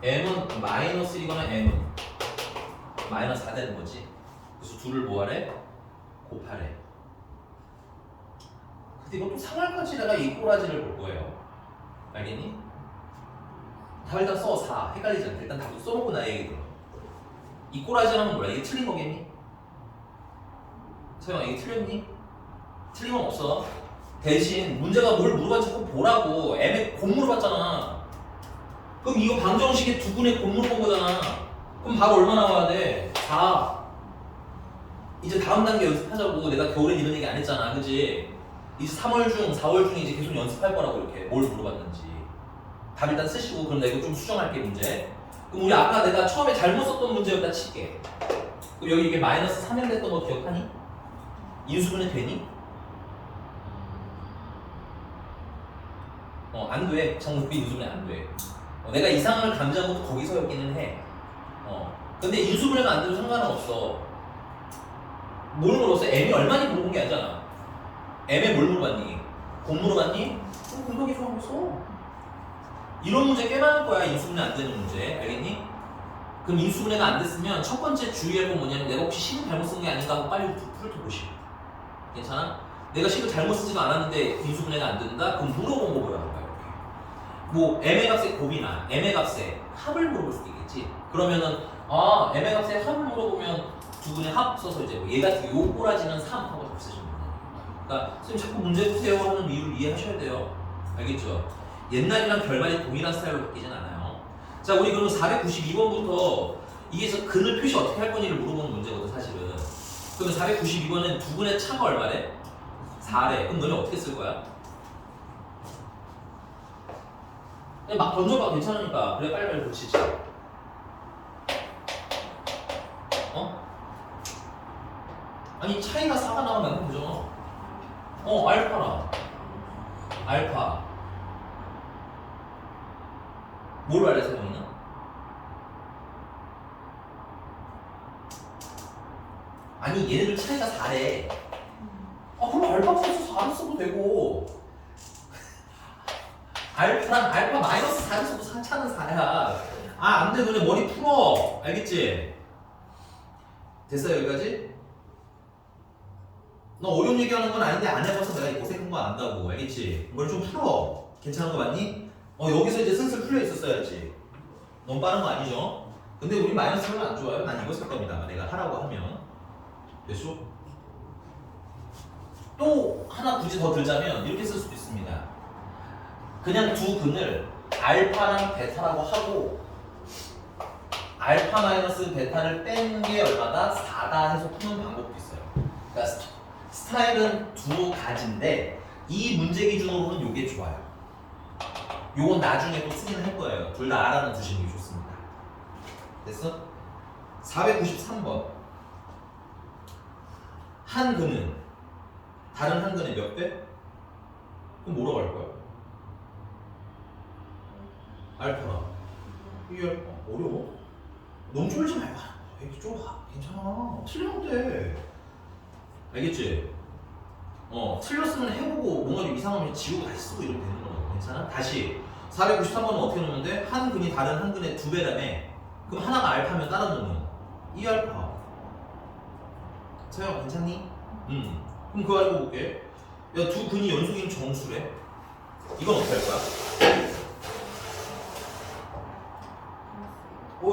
m은 마이너스 1이거나 m은 마이너스 4 되는 거지. 그래서 둘을 뭐하래? 곱하래. 근데 이것도 상할까지 내가 이 꼬라지를 볼 거예요. 알겠니? 답 일단 써. 4. 헷갈리지 않게 일단 답도 써놓고 나 얘기 들어. 이 꼬라지라는 뭐야? 이게 틀린 거겠니? 서영아 이게 틀렸니? 틀린 건 없어. 대신 문제가 뭘 물어봤는지 꼭 보라고. 곰 물어봤잖아. 그럼 이거 방정식에 두 분의 곰 물어본 거잖아. 그럼 바로 얼마 나와야 돼? 4. 이제 다음 단계 연습하자고. 내가 겨울엔 이런 얘기 안 했잖아. 그치? 이제 3월 중, 4월 중에 이제 계속 연습할 거라고 이렇게 뭘 물어봤는지. 답 일단 쓰시고. 그럼 내가 이거 좀 수정할게 문제. 그럼 우리 아까 내가 처음에 잘못 썼던 문제였다 칠게. 그럼 여기 이게 마이너스 3일 됐던 거 기억하니? 인수분해 되니? 안 돼. 장문비 인수분해 안 돼. 내가 이상을 감지한 것도 거기서였기는 해. 근데 인수분해가 안 돼도 상관은 없어. 뭘 물어봤어? M이 얼마니 물어본 게 아니잖아. M에 뭘 물어봤니? 곰 물어봤니? 공격이 좋아했어. 이런 문제 꽤 많을 거야. 인수분해 안 되는 문제. 알겠니? 그럼 인수분해가 안 됐으면 첫 번째 주의할 건 뭐냐면 내가 혹시 식을 잘못 쓴 게 아닌가 하고 빨리 훑어보시고. 괜찮아? 내가 식을 잘못 쓰지도 않았는데 인수분해가 안 된다? 그럼 물어본 거 뭐라는 거야? 이렇게. 뭐 M의 값의 곱이나 M의 값의 합을 물어볼 수도 있겠지. 그러면은 M의 값의 합을 물어보면 두 분의 합 써서 이제 뭐 얘 같은 요 꼬라지는 3 하고 답 쓰시면 돼요. 그러니까 선생님 자꾸 문제 푸세요 하는 이유를 이해하셔야 돼요. 알겠죠? 옛날이랑 결말이 동일한 스타일로 바뀌진 않아요. 자, 우리 그럼 492번부터 이게 저 근을 표시 어떻게 할 거니를 물어보는 문제거든 사실은. 그러면 492번은 두 분의 차가 얼마래? 4래. 그럼 너네 어떻게 쓸 거야? 그냥 막 던져봐. 괜찮으니까. 그래 빨리빨리 고치지. 아니 차이가 4가 나오면 안 되죠. 알파라. 알파. 뭘 말해 세영이는? 아니 얘네들 차이가 4래. 그럼 알파 플러스 4를 써도 되고 알파랑 알파 마이너스 4를 써도 4차는 4야. 안돼. 너네 머리 풀어. 알겠지? 됐어 여기까지? 너 어려운 얘기하는 건 아닌데 안 해봐서 내가 어색한 거 안다고. 알겠지? 머리 좀 풀어. 괜찮은 거 맞니? 여기서 이제 슬슬 풀려 있었어야지. 너무 빠른 거 아니죠? 근데 우리 마이너스 별로 안 좋아요. 난 이거 쓸 겁니다. 내가 하라고 하면. 됐어? 또 하나 굳이 더 들자면 이렇게 쓸 수도 있습니다. 그냥 두 근을 알파랑 베타라고 하고 알파 마이너스 베타를 뺀 게 얼마다? 4다 해서 푸는 방법도 있어요. 그러니까 스타일은 두 가지인데 이 문제 기준으로는 이게 좋아요. 요건 나중에 또 쓰긴 할 거예요. 둘 다 알아는 두시는 게 좋습니다. 됐어? 493번. 한 근은 다른 한 근의 몇 배? 그럼 뭐라고 할 거야? 알파라. 이게 어려워? 너무 쫄지 말고. 여기 쫄아. 괜찮아. 틀리면 돼. 알겠지? 틀렸으면 해보고 뭔가 좀 이상하면 지우고 다시 쓰고 이러면 되는 거라고. 괜찮아? 다시 493번은 어떻게 넣으면 돼? 한 근이 다른 한 근의 2배라며. 그럼 하나가 알파면 다른 놈은 2알파. 서영 괜찮니? 그럼 그거 알고 볼게. 야, 두 근이 연속인 정수래. 이건 어떻게 할 거야?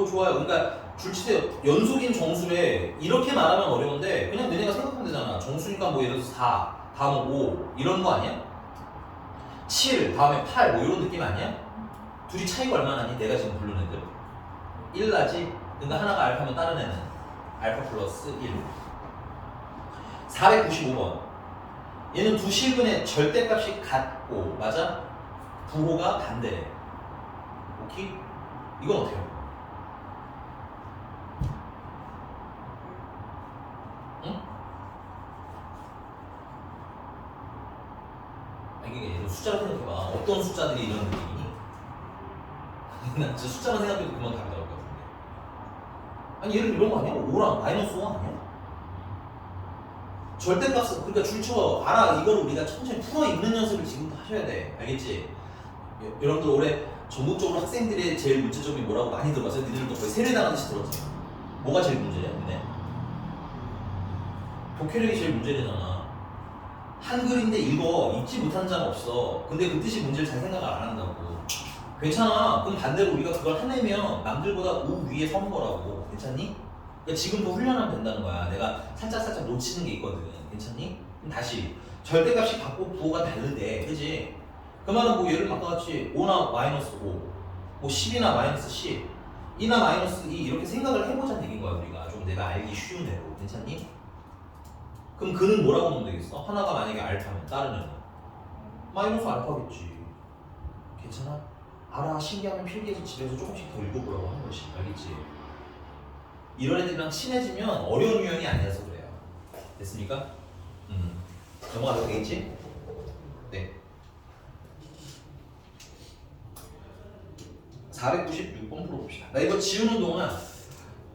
좋아요. 그러니까 줄치세요. 연속인 정수래. 이렇게 말하면 어려운데 그냥 너네가 생각하면 되잖아. 정수니까 뭐 예를 들어서 4, 다음은 5 이런 거 아니야? 7, 다음에 8 뭐 이런 느낌 아니야? 둘이 차이가 얼마나 나니? 내가 지금 부르는 애들 1 나지? 그러니까 하나가 알파면 다른 애는 알파 플러스 1. 495번. 얘는 두 실근의 절대값이 같고 맞아? 부호가 반대래. 오케이? 이건 어떻게 해? 응? 이게 숫자로 생각해봐. 어떤 숫자들이 이런 느낌이니? 나 진짜 숫자만 생각해도 그만 답이 나올 것 같은데. 아니 얘를 이런 거 아니야? 5랑 마이너스 5 아니야? 절대값은 그러니까 줄쳐 알아. 이걸 우리가 천천히 풀어 읽는 연습을 지금부터 하셔야 돼. 알겠지? 여러분들 올해 전국적으로 학생들의 제일 문제점이 뭐라고 많이 들어봤어요? 니들도 거의 세례 나가듯이 들었잖아. 뭐가 제일 문제냐? 근데 독해력이 제일 문제되잖아. 한글인데 읽어. 읽지 못하는 자는 없어. 근데 그 뜻이 뭔지를 잘 생각을 안 한다고. 괜찮아. 그럼 반대로 우리가 그걸 해내면 남들보다 우위에 선 거라고. 괜찮니? 그러니까 지금도 훈련하면 된다는 거야. 내가 살짝 놓치는 게 있거든. 괜찮니? 그럼 다시 절대값이 받고 부호가 다르대. 그지? 그 말은 뭐 예를 아까 같이 5나 마이너스 5, 뭐 10이나 마이너스 10, 2나 마이너스 2 이렇게 생각을 해보자는 얘기인 거야. 우리가 좀 내가 알기 쉬운 대로. 괜찮니? 그럼 그는 뭐라고 하면 되겠어? 하나가 만약에 알파면 다른 애는 마이너스 알파겠지. 괜찮아? 알아. 신기하면 필기해서 집에서 조금씩 더 읽어보라고 하는 것이. 알겠지? 이런 애들이랑 친해지면 어려운 유형이 아니라서 그래요. 됐습니까? 넘어가도 되겠지? 네. 496번 풀어봅시다. 나 이거 지우는 동안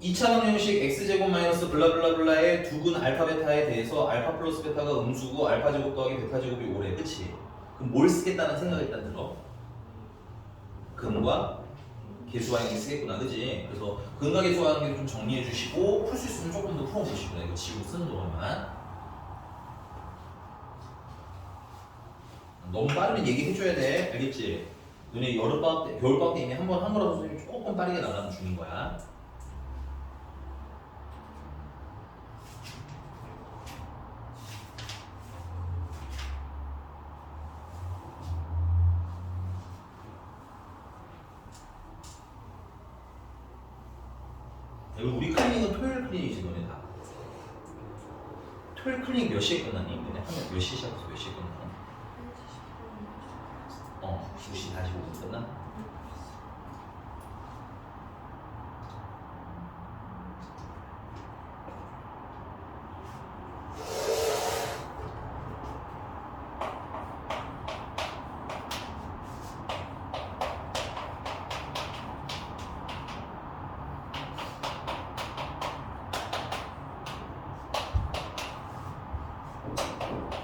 2차 방정식 x제곱 마이너스 블라블라블라의 두근 알파 베타에 대해서 알파 플러스 베타가 음수고 알파 제곱 더하기 베타 제곱이 5래. 그치? 그럼 뭘 쓰겠다는 생각이 일단 들어. 근과 계수와 관계 쓰겠구나. 그치? 그래서 근과 계수와 관계를 좀 정리해 주시고 풀 수 있으면 조금 더 풀어보시고 이거 지우고 쓰는 동안만. 너무 빠르면 얘기해줘야 돼. 알겠지? 너네 여름방학 때, 겨울방학 때 이미 한 번 한 거라서 선생님이 조금 빠르게 나가는 중인 거야. 우리 클리닉은 토요일 클리닉이지 너네 다. 토요일 클리닉 몇 시에 끝나니? 너네 하면 몇 시에 시작해서 몇 시에 끝나? 2시 45분 끝나?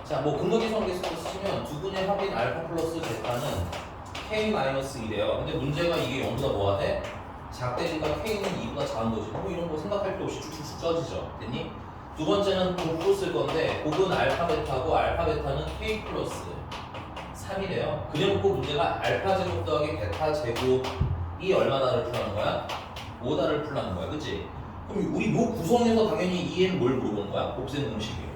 자, 뭐 근거계수 관계식을 쓰시면 두분의 합인 알파 플러스 베타는 k-1이래요. 근데 문제가 이게 0보다 뭐가 돼? 작대니까 k는 2보다 작은 거지. 뭐 이런 거 생각할 필요 없이 쭉쭉쭉 쪄지죠. 됐니? 두 번째는 곱으로 쓸 건데 곱은 알파 베타고 알파 베타는 k 플러스 3이래요. 그래놓고 문제가 알파 제곱 더하기 베타 제곱이 얼마나를 풀라는 거야? 5다를 풀라는 거야. 그치? 그럼 우리 요 구성에서 당연히 EN 뭘 물어보는 거야? 곱셈 공식이에요.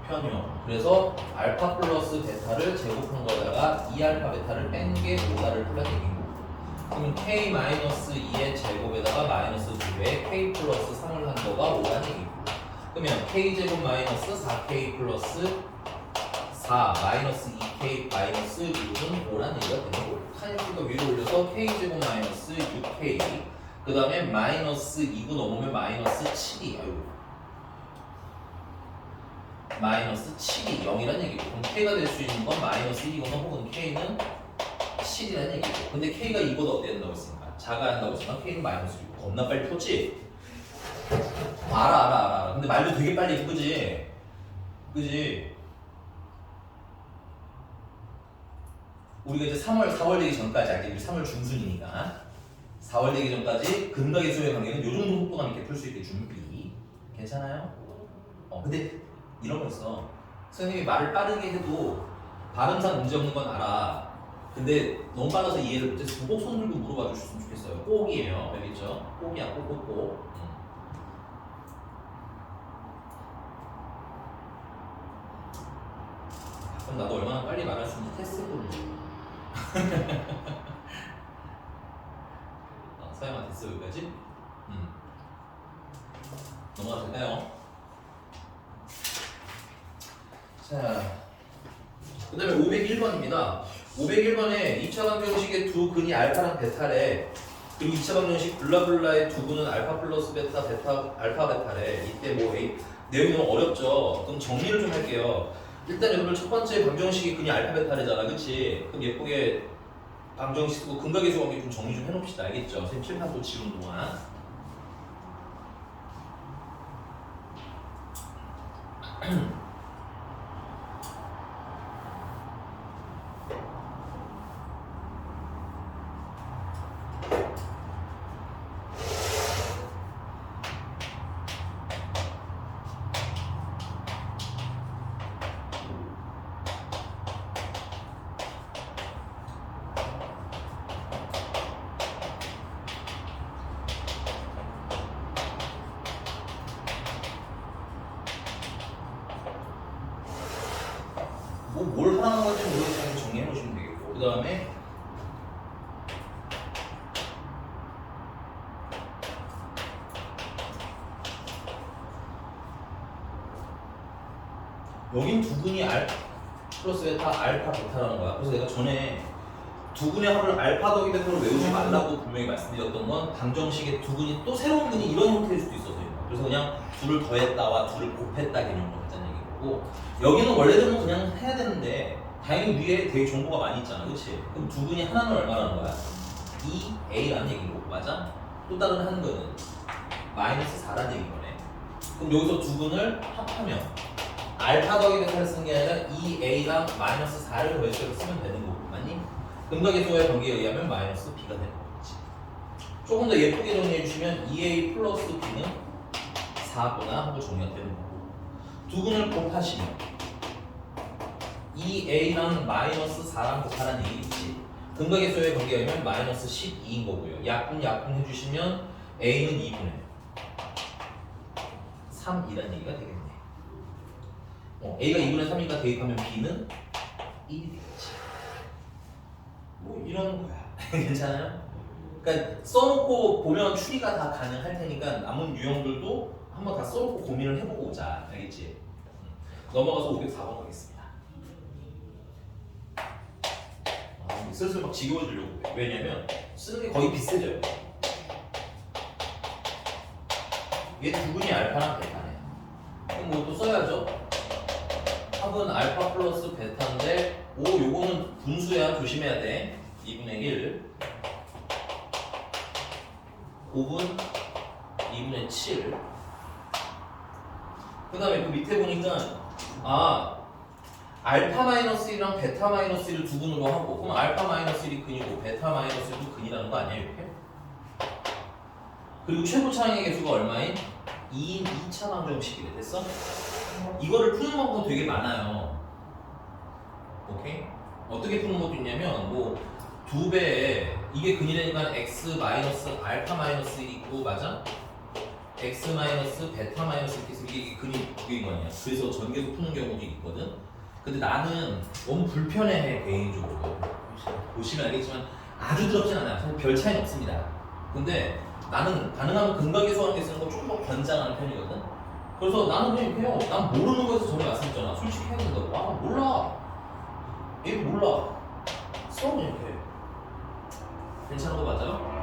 편요. 그래서 알파 플러스 베타를 제곱한 거에다가 2알파 베타를 뺀 게 5다를 풀라는 얘기고. 그러면 k-2의 제곱에다가 마이너스 2에 k 플러스 3을 한 거가 5라는 얘기고. 그러면 k 제곱 마이너스 4k 플러스 4 마이너스 2k 마이너스 6은 5라는 얘기가 되는 거예요. 카니스가 위로 올려서 k 제곱 마이너스 6k 그 다음에 마이너스 2구 넘으면 마이너스 7이 마이너스 7이 0이라는 얘기고. 그럼 k가 될 수 있는 건 마이너스 1이거나 혹은 k는 7이라는 얘기고. 근데 k가 2보다 어떻게 된다고 했으니까 작아야 한다고 했으니까 k는 마이너스 6. 겁나 빨리 풀었지? 알아. 근데 말도 되게 빨리 읽지? 그지? 우리가 이제 4월 되기 전까지 할게. 3월 중순이니까 4월 되기 전까지 근각계수의 관계는 요 정도 속도감 있게 풀 수 있게 준비. 괜찮아요? 근데 이런 거 있어. 선생님이 말을 빠르게 해도 발음상 문제 없는 건 알아. 근데 너무 빨라서 이해를 못해서 꼭 손 들고 물어봐 주셨으면 좋겠어요. 꼭이에요. 알겠죠? 꼭이야. 꼭. 그럼 나도 얼마나 빨리 말할 수 있는지 테스트 해보는 사용아 됐어 여기까지? 넘어가도 될까요? 자, 그 다음에 501번입니다. 501번에 2차 방정식의 두 근이 알파랑 베타래. 그리고 2차 방정식 블라블라의 두 근은 알파 플러스 베타, 알파 베타래. 이때 뭐 내용이 너무 어렵죠? 그럼 정리를 좀 할게요. 일단 여러분 첫 번째 방정식이 근이 알파 베타래잖아. 그치? 그럼 예쁘게 방정식 쓰고 근각계수 관계 좀 정리 좀 해놓읍시다. 알겠죠? 선생님 칠판 또 지우는 동안. 뭘 하라는 건지 모르겠지만 정리해 놓으시면 되겠고 그 다음에 여긴 두근이 플러스 베타, 알파, 베타라는 거야. 그래서 내가 전에 두근의 합을 알파 더하기 베타로 외우지 말라고 분명히 말씀드렸던 건 방정식의 두근이 또 새로운 근이 이런 형태일 수도 있어서요. 그래서 그냥 둘을 더했다와 둘을 곱했다 개념으로 했다는 얘기고 여기는 원래대로 그냥 해야 되는데 다행히 위에 되게 정보가 많이 있잖아. 그치? 그럼 두근이 하나는 얼마라는 거야? 2a라는 얘기고 맞아? 또 다른 한 거는 마이너스 4라는 얘기인 거네. 그럼 여기서 두근을 합하면 알파 더하기 베타를 쓰는 게 아니라 2a랑 마이너스 4를 더해서 쓰면 되는 거고 맞니? 근각의소의 관계에 의하면 마이너스 b가 되는 거지. 조금 더 예쁘게 정리해 주시면 2a 플러스 b는 4구나 하고 정리가 되는 거고 두근을 곱하시면 2a랑 마이너스 4랑 곱하라는 얘기겠지. 근각의소의 관계에 의하면 마이너스 12인 거고요. 약분 해주시면 a는 2분의 3이라는 얘기가 되겠네. a가 2분의 3이니까 대입하면 b는 1이 되겠지. 뭐 이런 거야. 괜찮아요? 그러니까 써놓고 보면 추리가 다 가능할 테니까 남은 유형들도 한번 다 써놓고 고민을 해보고 오자. 알겠지? 넘어가서 504번 가겠습니다. 슬슬 막 지겨워지려고 해. 왜냐면 쓰는 게 거의 비슷해져요. 얘 두분이 알파랑 베타네. 그럼 뭐 또 써야죠. 합은 알파 플러스 베타인데 요거는 분수야. 조심해야 돼. 2분의 1 5분 2분의 7 그 다음에 그 밑에 보니까 알파 마이너스 1이랑 베타 마이너스 1을 두 분으로 하고 그럼 알파 마이너스 1이 근이고 베타 마이너스 1도 근이라는 거 아니야 이렇게? 그리고 최고 차항의 개수가 얼마인? 2인 2차 방정식이래. 됐어? 이거를 푸는 방법은 되게 많아요. 오케이? 어떻게 푸는 것도 있냐면 뭐 2배에 이게 근이라니까 x 마이너스 알파 마이너스 1이 있고 맞아? x 마이너스 베타 마이너스 1이 있으면 이게 근이 두 개인 거 아니야. 그래서 전개도 푸는 경우도 있거든. 근데 나는 너무 불편해해 개인적으로. 보시면 알겠지만 아주 두렵진 않아요. 사실 별 차이는 없습니다. 근데 나는 가능하면 근각의소한테 쓰는 거 좀 더 권장하는 편이거든. 그래서 나는 그냥 이렇게 해요. 난 모르는 거에서 전에 말씀드렸잖아. 솔직히 해야 된다고. 몰라. 얘 몰라. 써 그냥 이렇게. 괜찮은 거 맞아요?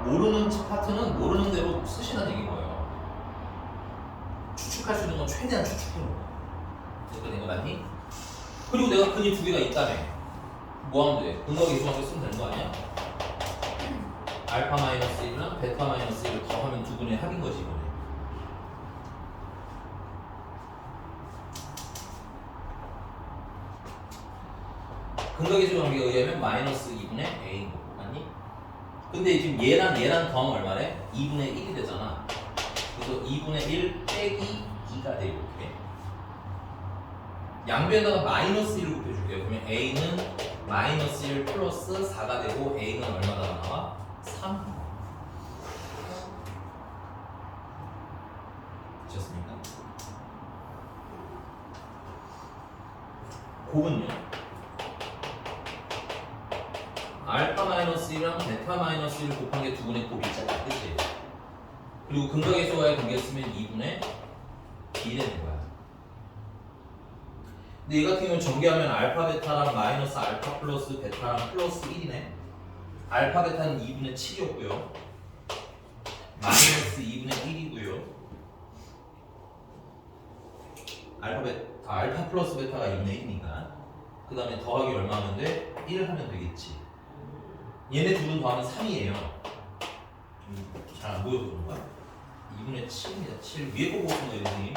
모르는 파트는 모르는 대로 쓰시라는 얘기인 거예요. 추측할 수 있는 건 최대한 추측해놓은 거야. 그러니까 내가 맞니? 그리고 내가 근이 두 개가 있다며. 뭐 하면 돼? 근각의소한테 쓰면 되는 거 아니야? 알파 마이너스 1이랑 베타 마이너스 1을 더하면 두 분의 합인 거지 이번에. 근각의소 관계에 의하면 마이너스 2분의 a인 거고 맞니? 근데 지금 얘랑 더하면 얼마래? 2분의 1이 되잖아. 그래서 2분의 1 빼기 2가 돼 이렇게. 양변에다가 마이너스 1을 곱해줄게요. 그러면 a는 마이너스 1 플러스 4가 되고 a는 얼마나 나와? 3. 되셨습니까? 곱은요? 알파 마이너스 1이랑 베타 마이너스 1 곱한 게 두 분의 곱이 있잖아. 그치? 그리고 근각의소와의 관계를 쓰면 2분의 b 되는 거야. 근데 이 같은 경우는 전개하면 알파 베타랑 마이너스 알파 플러스 베타랑 플러스 1이네. 알파 베타는 2분의 7이었고요. 마이너스 2분의 1이고요. 알파 플러스 베타가 2분의 1이니까 그 다음에 더하기 얼마 하면 돼? 1을 하면 되겠지. 얘네 둘은 더하면 3이에요. 잘 안 보여서 그런 거야? 2분의 7입니다. 7 위에 거 보고 있는 거예요, 선생님.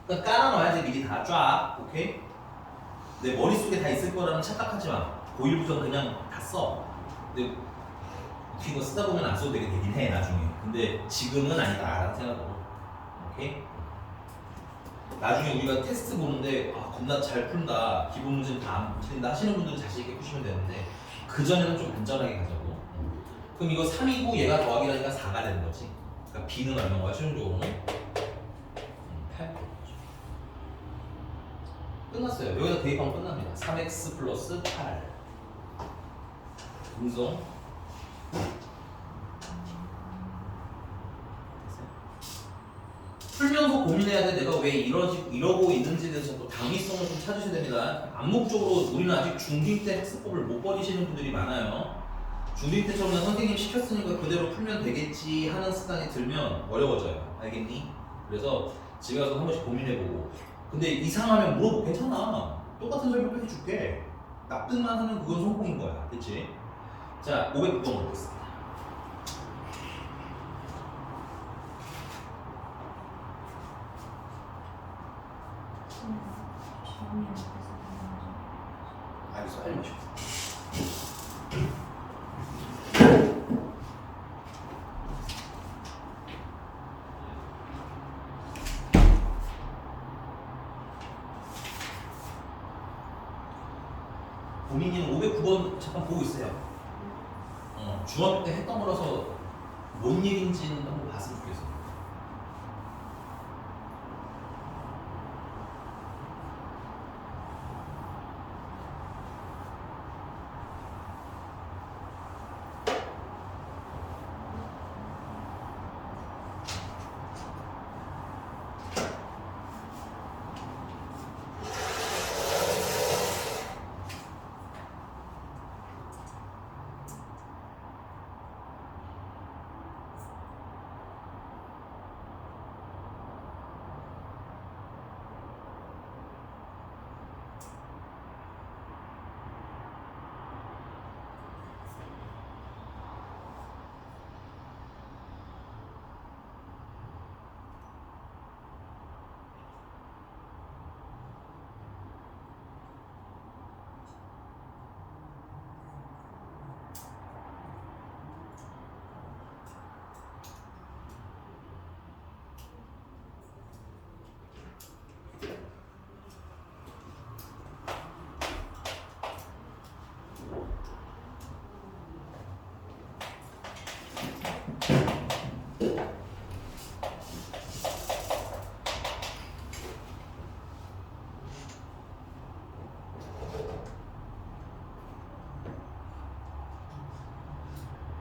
그러니까 깔아놔야지 미리 다 쫙. 오케이? 내 머릿속에 다 있을 거라는 착각하지 마. 고1부터 그냥 다 써. 근데 이거 쓰다 보면 안 써도 되게 되긴 해 나중에. 근데 지금은 아니다 라는 생각으로. 오케이? 나중에 우리가 테스트 보는데 겁나 잘 푼다, 기본 문제는 다 안 풀린다 하시는 분들은 자신 있게 푸시면 되는데 그 전에는 좀 안전하게 가자고. 그럼 이거 3이고 얘가 더하기라니까 4가 되는 거지. 그러니까 b는 얼마인 거야 최종적으로는? 끝났어요. 여기다 대입하면 끝납니다. 3x 플러스 8 음성. 풀면서 고민해야 돼. 내가 왜 이러고 있는지에 대해서 또 당위성을 좀 찾으셔야 됩니다. 암묵적으로 우리는 아직 중2 때 학습법을 못 버리시는 분들이 많아요. 중2 때처럼 선생님 시켰으니까 그대로 풀면 되겠지 하는 습관이 들면 어려워져요. 알겠니? 그래서 집에 가서 한 번씩 고민해보고. 근데 이상하면 물어보. 괜찮아. 똑같은 설명도 해줄게. 납득만 하면 그건 성공인 거야. 그치? 자, 500번 보겠습니다. 알겠어, 빨리 마셔. 고민이는 509번 잠깐 보고 있어요. 중학교 때 했던 거라서 뭔 얘기인지는 한번 봤으면 좋겠어.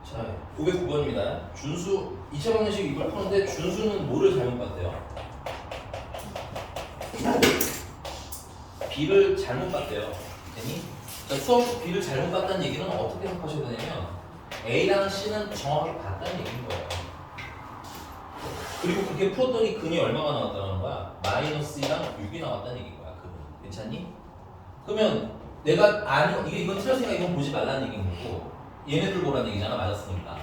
자, 509번입니다. 준수 2차 방정식 이걸 푸는데 준수는 뭐를 잘못 봤대요? B를 잘못 봤대요. 됐니? 자, 수업에서 B를 잘못 봤다는 얘기는 어떻게 생각하셔야 되냐면 A랑 C는 정확하게 봤다는 얘기인 거예요. 그리고 그렇게 풀었더니 근이 얼마가 나왔다는 거야? 마이너스 2랑 6이 나왔다는 얘기인 거야. 근은. 괜찮니? 그러면 내가 아는 이건 틀렸으니까 이건 보지 말라는 얘기인 거고 얘네들 보라는 얘기잖아. 맞았으니까.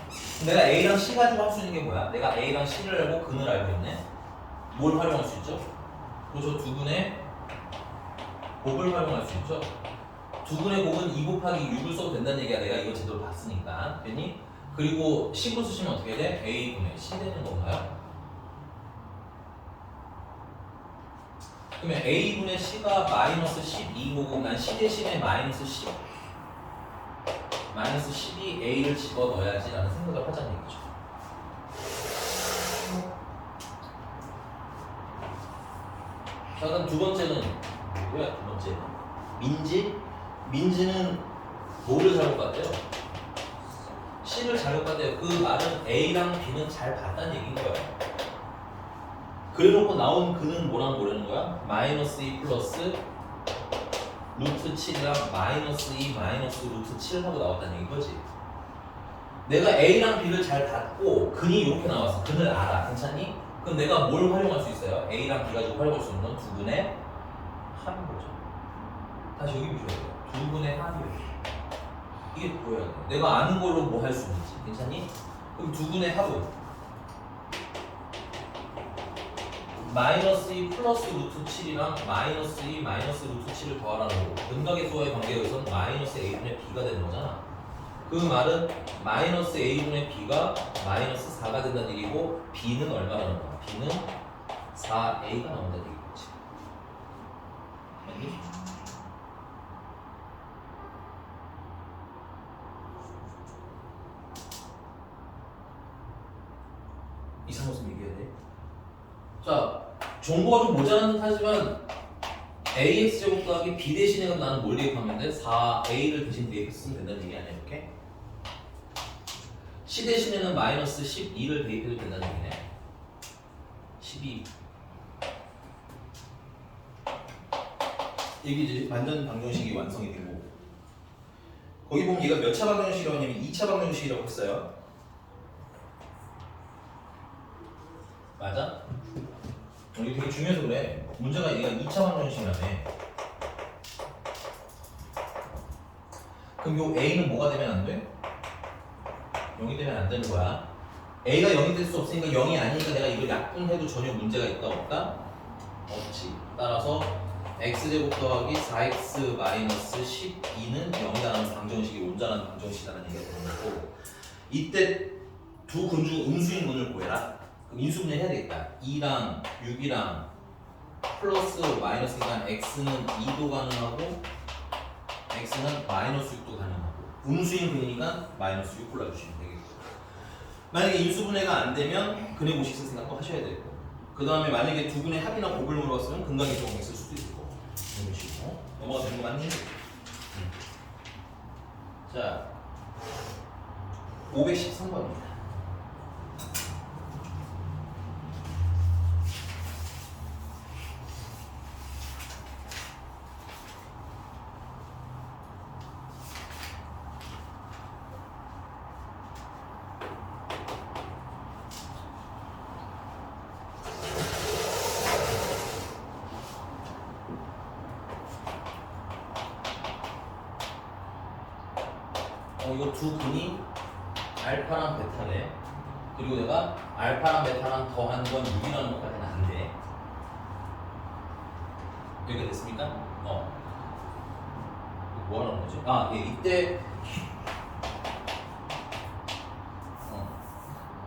내가 A랑 C 가지고 할 수 있는 게 뭐야? 내가 A랑 C를 알고 근을 알고 있네. 뭘 활용할 수 있죠? 그래서 두 분의 곱을 활용할 수 있죠. 두 분의 곱은 2 곱하기 6을 써도 된다는 얘기야. 내가 이거 제대로 봤으니까. 됐니? 그리고 C로 쓰시면 어떻게 돼? A분의 C 되는 건가요? 그러면 A분의 C가 마이너스 12고고 난 C 대신에 마이너스 10 마이너스 10이 A를 집어넣어야지 라는 생각을 하자는 얘기죠. 자, 그럼 두 번째는 뭐야? 두 번째는 민지? 민지는 뭐를 잘못 봤대요? C를 잘못 봤대요. 그 말은 A랑 B는 잘 봤다는 얘기인 거예요. 그래놓고 나온 그는 뭐라는 거야? 마이너스 2 플러스 루트 7이랑 마이너스 2 마이너스 루트 7 하고 나왔다는 얘기인 거지. 내가 A랑 B를 잘 봤고 근이 이렇게 나왔어. 근을 알아. 괜찮니? 그럼 내가 뭘 활용할 수 있어요? A랑 B 가지고 활용할 수 있는 두 분의 합인 거죠. 다시 여기 보셔야 돼요. 두 분의 합이에요. 이게 보여야 돼. 내가 아는 걸로 뭐 할 수 있는지. 괜찮니? 그럼 두 분의 합은 마이너스 2 플러스 루트 7이랑 마이너스 2 마이너스 루트 7을 더하라는 거고 근각의수와의 관계에 의해서는 마이너스 A분의 B가 되는 거잖아. 그 말은 마이너스 A분의 B가 마이너스 4가 된다는 얘기고 B는 얼마라는 거야? B는 4A가 나온다는 얘기겠지. 알겠니? 이상한 것을 얘기해야 돼. 자, 정보가 좀 모자란 듯 하지만 AX제곱 더하기 B 대신에 나는 뭘 대입하면 돼? 4A를 대신 대입했으면 된다는 얘기 아니야 이렇게? C 대신에는 마이너스 12를 대입해도 된다는 얘기네. 12. 이게 이제 완전 방정식이 완성이 되고 거기 보면 얘가 몇 차 방정식이라고 하냐면 2차 방정식이라고 했어요. 맞아? 이게 되게 중요해서 그래. 문제가 얘가 2차 방정식이라며. 그럼 요 A는 뭐가 되면 안 돼? 0이 되면 안 되는 거야. A가 0이 될 수 없으니까 0이 아니니까 내가 이걸 약분해도 전혀 문제가 있다 없다? 없지. 따라서 x제곱 더하기 4x 마이너스 12는 0이라는 방정식이 온전한 방정식이라는 얘기가 되는 거고 이때 두 근 중 음수인 근을 구해라. 그럼 인수분해 해야 되겠다. 2랑 6이랑 플러스 마이너스니까 x는 2도 가능하고 x는 마이너스 6도 가능하고 음수인 근이니까 마이너스 6 골라주시면 되겠고 만약에 인수분해가 안 되면 근의 공식 쓸 생각도 하셔야 되고 그 다음에 만약에 두 분의 합이나 곱을 물어봤으면 근각의 조공이 쓸 수도 있을 거고 이런 식으로 넘어가 되는 거 맞니? 자 513번입니다. 이거 두 근이 알파랑 베타네. 그리고 내가 알파랑 베타랑 더한 건 6이라는 것까지는 안 돼. 여기가 됐습니까? 뭐 하는 거지? 이때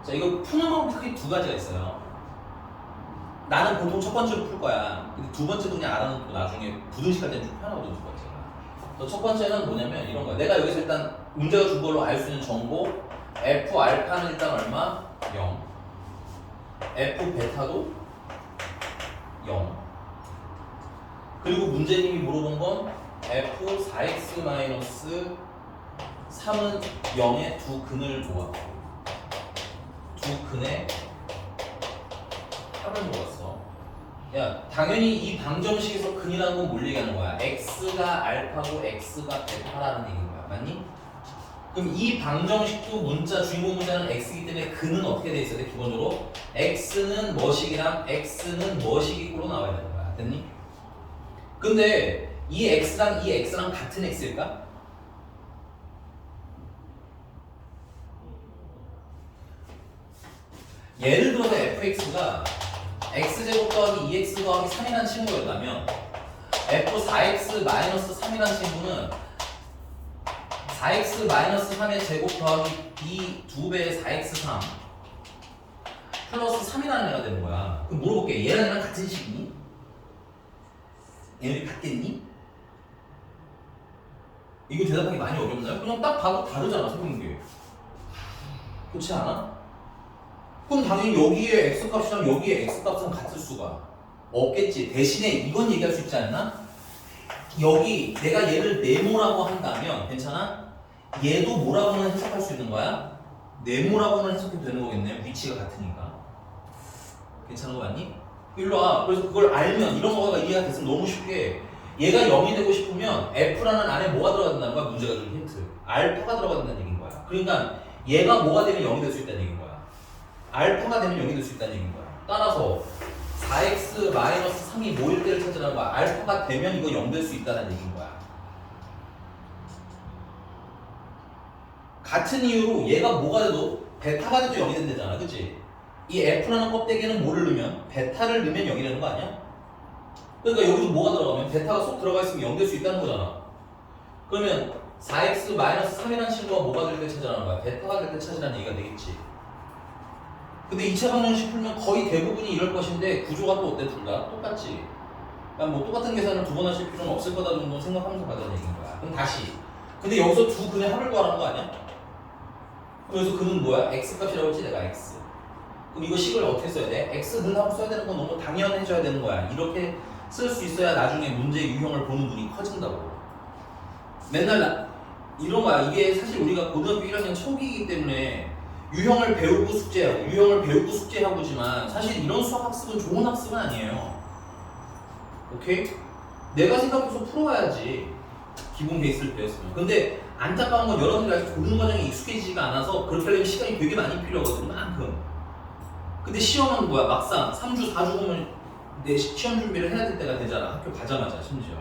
자, 이거 푸는 방법이 크게 두 가지가 있어요. 나는 보통 첫 번째로 풀 거야. 근데 두 번째도 그냥 알아놓고 나중에 부등식 할 때는 좀 편하거든, 두 번째가. 첫 번째는 뭐냐면 이런 거야. 내가 여기서 일단 문제가 준 걸로 알 수 있는 정보 F 알파는 일단 얼마? 0 F 베타도 0 그리고 문제님이 물어본 건 F 4x 마이너스 3은 0의 두 근을 줘. 두 근의 합을 물었어. 야, 당연히 이 방정식에서 근이라는 건 뭘 얘기하는 거야? x가 알파고 x가 베타라는 얘기인 거야. 맞니? 그럼 이 방정식도 문자, 주인공 문자는 x이기 때문에 근은 어떻게 돼 있어야 돼? 기본적으로 x는 뭐식이랑 x는 뭐식이로 나와야 되는 거야. 됐니? 근데 이 x랑 이 x랑 같은 x일까? 예를 들어서 fx가 x제곱 더하기 2x 더하기 3이라는 친구였다면 f4x 마이너스 3이라는 친구는 4x 마이너스 3의 제곱 더하기 b 2배의 4x3 플러스 3이라는 애가 되는 거야. 그럼 물어볼게. 얘랑 얘랑 같은 식이니? 얘네들이 같겠니? 이거 대답하기 많이 어렵나요? 그냥 딱 봐도 다르잖아, 생긴 게. 그렇지 않아? 그럼 당연히 여기에 x값이랑 여기에 x값은 같을 수가 없겠지. 대신에 이건 얘기할 수 있지 않나? 여기 내가 얘를 네모라고 한다면 괜찮아? 얘도 뭐라고는 해석할 수 있는 거야? 네모라고는 해석해도 되는 거겠네. 위치가 같으니까. 괜찮은 거 맞니? 일로 와. 그래서 그걸 알면 이런 거가 이해가 됐으면 너무 쉽게 얘가 0이 되고 싶으면 F라는 안에 뭐가 들어가 된다는 거야? 문제가 준 힌트. 알파가 들어가 된다는 얘기인 거야. 그러니까 얘가 뭐가 되면 0이 될 수 있다는 얘기인 거야. 알파가 되면 0이 될 수 있다는 얘기인 거야. 따라서 4x 마이너스 3이 모일 때를 찾으라는 거야. 알파가 되면 이거 0 될 수 있다는 얘기인 거야. 같은 이유로 얘가 뭐가 돼도 베타가 돼도 0이 된다잖아. 그치? 이 F라는 껍데기는 뭐를 넣으면? 베타를 넣으면 0이 되는 거 아니야? 그러니까 여기서 뭐가 들어가면? 베타가 속 들어가 있으면 0 될 수 있다는 거잖아. 그러면 4x 마이너스 3이라는 친구가 뭐가 될 때 찾으라는 거야? 베타가 될 때 찾으라는 얘기가 되겠지. 근데 2차 방정식 풀면 거의 대부분이 이럴 것인데 구조가 또 어때? 둘 다 똑같지. 그러니까 뭐 똑같은 계산을 두 번 하실 필요는 없을 거다 정도 생각하면서 가자는 얘기인 거야. 그럼 다시. 근데 여기서 두 근의 합을 구하라는 거 아니야? 그래서 근은 뭐야? x값이라고 했지 내가 x. 그럼 이거 식을 어떻게 써야 돼? x는 하고 써야 되는 건 너무 당연해져야 되는 거야. 이렇게 쓸 수 있어야 나중에 문제 유형을 보는 눈이 커진다고. 맨날 이런 거야. 이게 사실 우리가 고등학교 1학년 초기이기 때문에 유형을 배우고 숙제하고 유형을 배우고 숙제하고지만 사실 이런 수학 학습은 좋은 학습은 아니에요. 오케이? 내가 생각해서 풀어야지. 기본 베이스를 배웠으면. 근데 안타까운 건 여러분들이 아직 고등 과정에 익숙해지지가 않아서 그렇게 하려면 시간이 되게 많이 필요하거든. 만큼. 근데 시험은 뭐야? 막상 3주, 4주 보면 내 시험 준비를 해야 될 때가 되잖아. 학교 가자마자 심지어.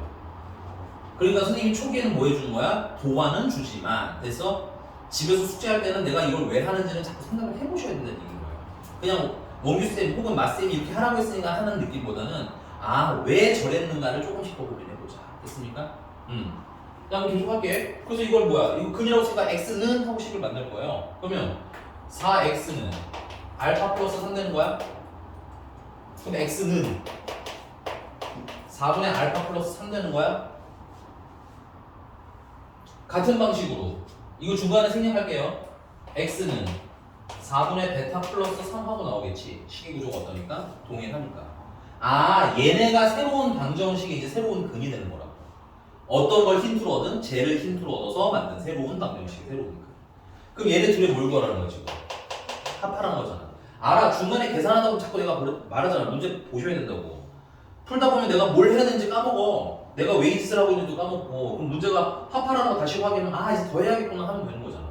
그러니까 선생님이 초기에는 뭐 해주는 거야? 도안은 주지만 그래서 집에서 숙제할 때는 내가 이걸 왜 하는지는 자꾸 생각을 해보셔야 된다는 얘기인 거예요. 그냥 원규쌤 혹은 마쌤이 이렇게 하라고 했으니까 하는 느낌보다는 아, 왜 저랬는가를 조금씩 더 고민해보자. 됐습니까? 자, 계속 할게. 그래서 이걸 뭐야? 이거 근이라고 쓰니까 x는 하고 식을 만들 거예요. 그러면 4x는 알파 플러스 3 되는 거야? 그럼 x는 4분의 알파 플러스 3 되는 거야? 같은 방식으로 이거 중간에 생략할게요. x는 4분의 베타 플러스 3 하고 나오겠지. 식의 구조가 어떠니까? 동일하니까. 아, 얘네가 새로운 방정식이 이제 새로운 근이 되는 거라고. 어떤 걸 힌트로 얻은? 쟤를 힌트로 얻어서 만든 새로운 방정식이 새로운 근. 그럼 얘네 둘이 뭘 구하라는 거지? 합하라는 거잖아. 알아. 중간에 계산하다고 자꾸 내가 말하잖아. 문제 보셔야 된다고. 풀다 보면 내가 뭘 해야 되는지 까먹어. 내가 왜 이 짓을 하고 있는지도 까먹고. 그럼 문제가 합하라는 거 다시 확인하면 아, 이제 더 해야겠구나 하면 되는 거잖아.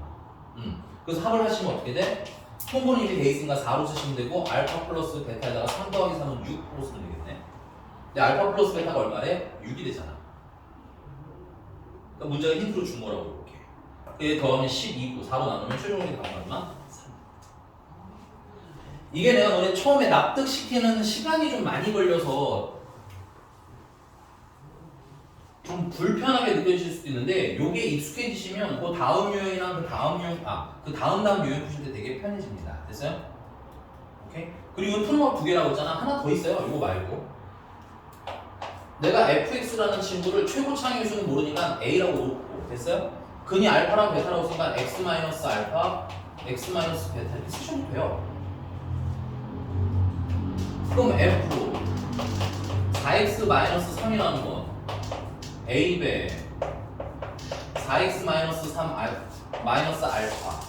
그래서 합을 하시면 어떻게 돼? 통분이 이제 돼 있으니까 4로 쓰시면 되고 알파 플러스 베타에다가 3 더하기 3은 6으로 쓰면 되겠네. 근데 알파 플러스 베타가 얼마래? 6이 되잖아. 그러니까 문제가 힌트로 준 거라고 이렇게. 그게 더하면 12고 4로 나누면 최종적인 답은 얼마? 3. 이게 내가 너네 처음에 납득시키는 시간이 좀 많이 걸려서 좀 불편하게 느껴지실 수도 있는데 요게 익숙해지시면 그 다음 유형이랑 그 다음 유형 푸실 때 되게 편해집니다. 됐어요? 오케이? 그리고 푸는 거 2개라고 했잖아. 하나 더 있어요. 이거 말고 내가 fx라는 친구를 최고 창의 수는 모르니까 a라고 놓고 됐어요? 근이 알파랑 베타라고 쓰니까 x 마이너스 알파, x 마이너스 베타 이렇게 쓰셔도 돼요. 그럼 f 4x 마이너스 3이라는 건 a배 4x 마이너스 3 마이너스 알파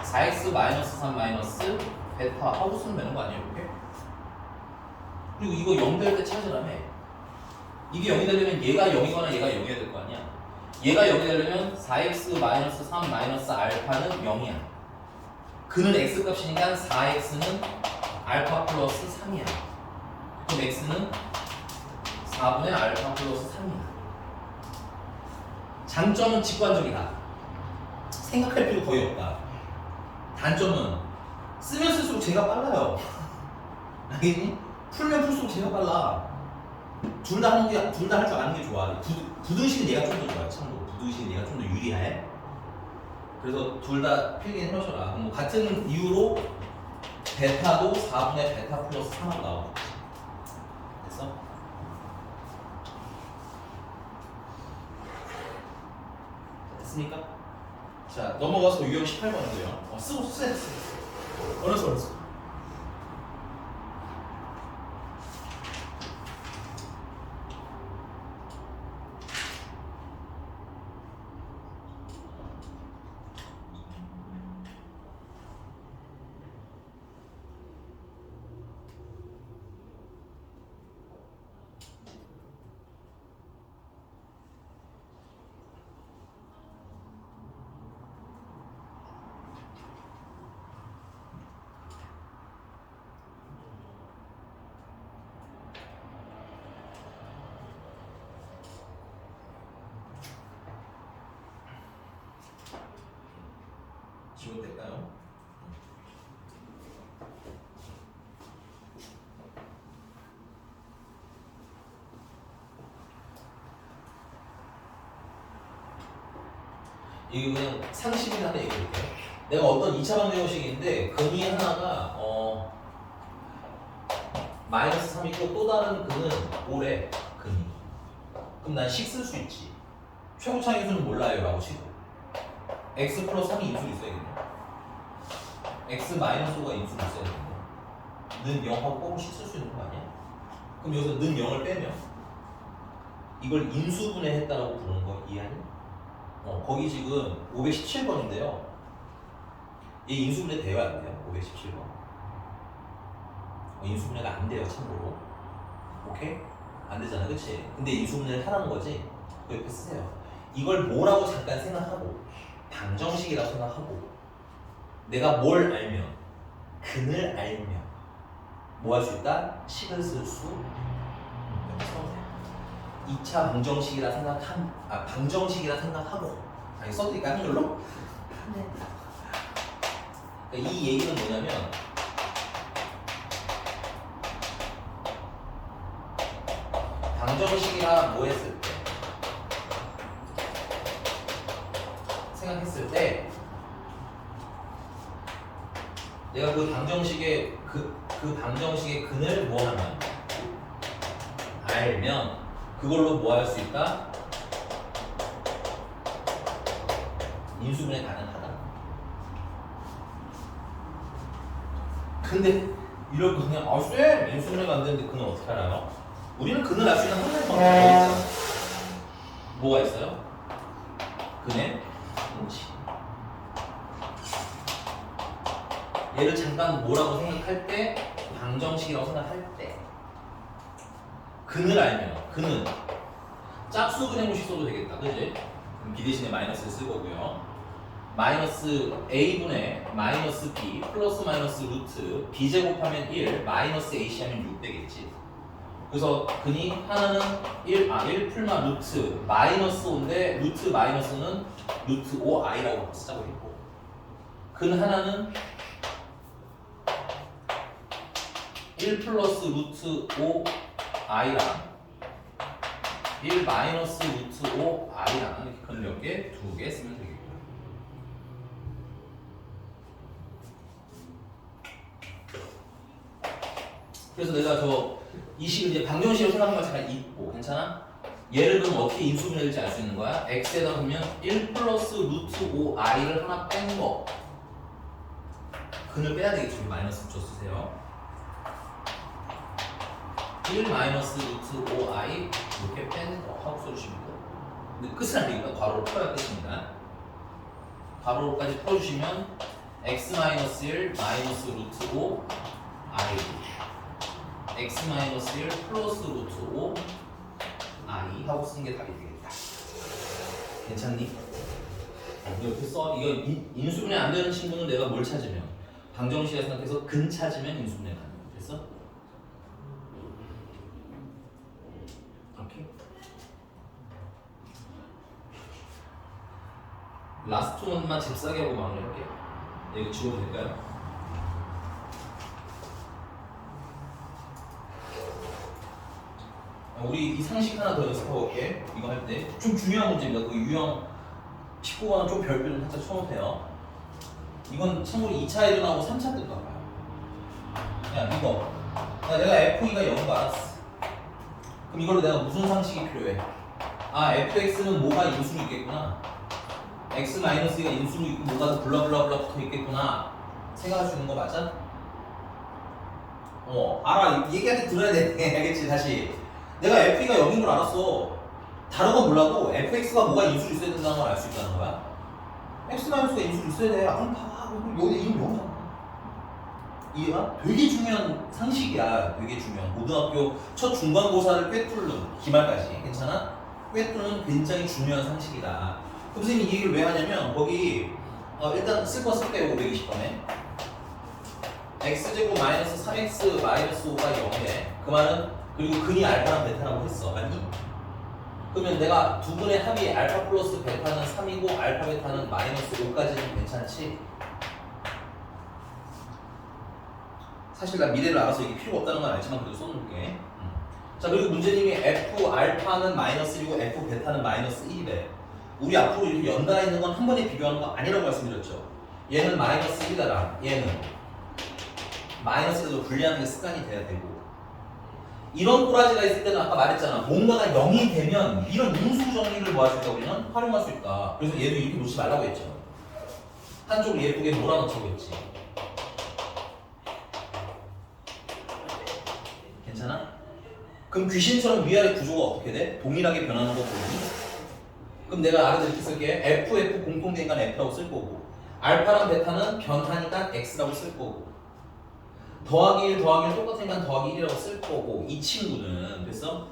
4x 마이너스 3 마이너스 베타 하고 쓰면 되는 거 아니에요? 이렇게? 그리고 이거 0 될 때 찾으라며. 이게 0이 되려면 얘가 0이거나 얘가 0이어야 될 거 아니야. 얘가 0이 되려면 4x 마이너스 3 마이너스 알파는 0이야. 그는 x 값이니까 4x는 알파 플러스 3이야. 그럼 x는 4분의 알파 플러스 3이야. 장점은 직관적이다. 생각할 필요 거의 없다. 단점은 쓰면 쓸수록 제가 빨라요. 알겠니? 풀면 풀수록 제가 빨라. 둘 다 할 줄 아는 게 좋아. 부등식은 얘가 좀 더 좋아. 참고로 부등식은 얘가 좀 더 유리해. 그래서 둘 다 필기해 놓으셔라. 뭐 같은 이유로 베타도 4분의 베타 플러스 3하고 나오겠지. 됐어? 됐습니까? 자, 넘어가서 유형 18번인데요. 쓰고 쓰세요. 어렸어. 지워될까요? 이거 그냥 상식이나 하나 얘기해볼게요. 내가 어떤 2차 방정식인데 근이 하나가 마이너스 3이고 또 다른 근은 5래. 근이. 그럼 난 식 쓸 수 있지. 최고 차이수는 몰라요 라고 치고 x 플러스 3이 인수로 있어야겠네. x 마이너스 5가 인수로 있어야겠네. 는 0하고 꼼꼼히 쓸 수 있는 거 아니야? 그럼 여기서 는 0을 빼면 이걸 인수분해했다라고 부르는 거 이해하니? 거기 지금 517번인데요. 얘 인수분해 돼요 안 돼요? 517번. 인수분해가 안 돼요 참고로. 오케이? 안 되잖아 그치? 근데 인수분해를 하라는 거지? 그 옆에 쓰세요. 이걸 뭐라고 잠깐 생각하고 방정식이라고 생각하고 내가 뭘 알면 근을 알면 뭐 할 수 있다? 식을 쓸 수 이렇게 써보세요. 2차 방정식이라 방정식이라 생각하고 아니 써드릴까 한글로? 네. 그러니까 이 얘기는 뭐냐면 방정식이라 뭐 했을 때 생각했을 때 내가 그 방정식의 그 방정식의 근을 뭐 하면 알면 그걸로 뭐 할 수 있다? 인수분해 가능하다. 근데 이럴 거 그냥 쎄! 인수분해가 안 되는데 근을 어떻게 알아요? 우리는 근을 알 수 있는 한 가지 방법이 있잖아. 뭐가 있어요? 근의 인치. 얘를 잠깐 뭐라고 생각할 때 방정식이라고 생각할 때 근을 알면 근은 짝수근해무식 써도 되겠다 그지? 그럼 b 대신에 마이너스를 쓸 거고요. 마이너스 a분의 마이너스 b 플러스 마이너스 루트 b 제곱하면 1 마이너스 ac 하면 6 되겠지. 그래서 근이 하나는 1 풀마 루트 마이너스 5인데 루트 마이너스는 루트 5i라고 쓰자고 했고 근 하나는 1 플러스 루트 5i랑 1 마이너스 루트 5i랑 이렇게 근 몇 개? 2개 쓰면 되겠고 그래서 내가 이 식을 이제 방정식으로 생각하는 걸 잠깐 잊고 괜찮아? 얘를 그럼 어떻게 인수분해 될지 알 수 있는 거야? x에다 보면 1 플러스 루트 5i를 하나 뺀 거 근을 빼야 되겠죠. 마이너스 붙여 쓰세요. 1 마이너스 루트 5i 이렇게 뺀 거 하고 써주시면 돼요. 근데 끝은 아니니까 괄호로 풀어야 끝입니다. 괄호로까지 풀어주시면 x 마이너스 1 마이너스 루트 5i x 마이너스 1 플러스 루트 5i 하고 쓰는 게 답이 되겠다. 괜찮니? 이렇게 써. 이거 인수분해 안 되는 친구는 내가 뭘 찾으면 방정식에 생각해서 근 찾으면 인수분해가 안 돼. 됐어? 오케이. 라스트 원만 잽싸게 하고 마무리할게요. 이거 지워도 될까요? 우리 이 상식 하나 더 연습하고 올게. 이거 할 때 좀 중요한 문제입니다. 그 유형 19번은 좀 별표 좀 살짝 쳐놓으세요. 이건 참고로 2차에도 나오고 3차 때도 나와요. 야 이거 내가 F2가 0인 거 알았어. 그럼 이걸로 내가 무슨 상식이 필요해? fx는 뭐가 인수로 있겠구나. x-2가 인수로 있고 뭐가 더 블라블라블라 붙어 있겠구나. 생각할 수 있는 거 맞아? 알아. 얘기할 때 들어야 돼. 알겠지? 다시 내가 f2가 0인 걸 알았어. 다른 건 몰라도 fx가 뭐가 인수로 있어야 된다는 걸 알 수 있다는 거야. x-가 인수로 있어야 돼. 그럼 다 여기 이미 0이잖아. 이해가? 되게 중요한 상식이야. 되게 중요한. 고등학교 첫 중간고사를 꿰뚫는 기말까지 괜찮아? 꿰뚫는 굉장히 중요한 상식이다. 그럼 선생님이 이 얘기를 왜 하냐면 거기 일단 쓸 거 쓸게요. 520번에 x제곱 마이너스 3x 마이너스 5가 0이래. 그 말은 그리고 근이 알파랑 베타라고 했어. 맞니? 그러면 내가 두 분의 합이 알파 플러스 베타는 3이고 알파 베타는 마이너스 5까지는 괜찮지? 사실 나 미래를 알아서 이게 필요가 없다는 건 알지만 그래도 써놓을게. 자 그리고 문제님이 f 알파는 마이너스 1이고 f 베타는 마이너스 1이래. 우리 앞으로 이렇게 연달아 있는 건 한 번에 비교하는 거 아니라고 말씀드렸죠. 얘는 마이너스 1이다라 얘는 마이너스에도 분리하는 게 습관이 돼야 되고 이런 꼬라지가 있을 때는 아까 말했잖아. 뭔가가 0이 되면 이런 인수 정리를 뭐 할 수 있다 우리는? 활용할 수 있다. 그래서 얘도 이렇게 놓지 말라고 했죠. 한쪽을 예쁘게 몰아넣자고 했지. 그럼 귀신처럼 위아래 구조가 어떻게 돼? 동일하게 변하는 거 보니? 그럼 내가 아래도 이렇게 쓸게. FF 공통된 건 F라고 쓸 거고 알파랑 베타는 변하니까 X라고 쓸 거고 더하기 1 더하기 1 똑같은 건 더하기 1이라고 쓸 거고 이 친구는 됐어?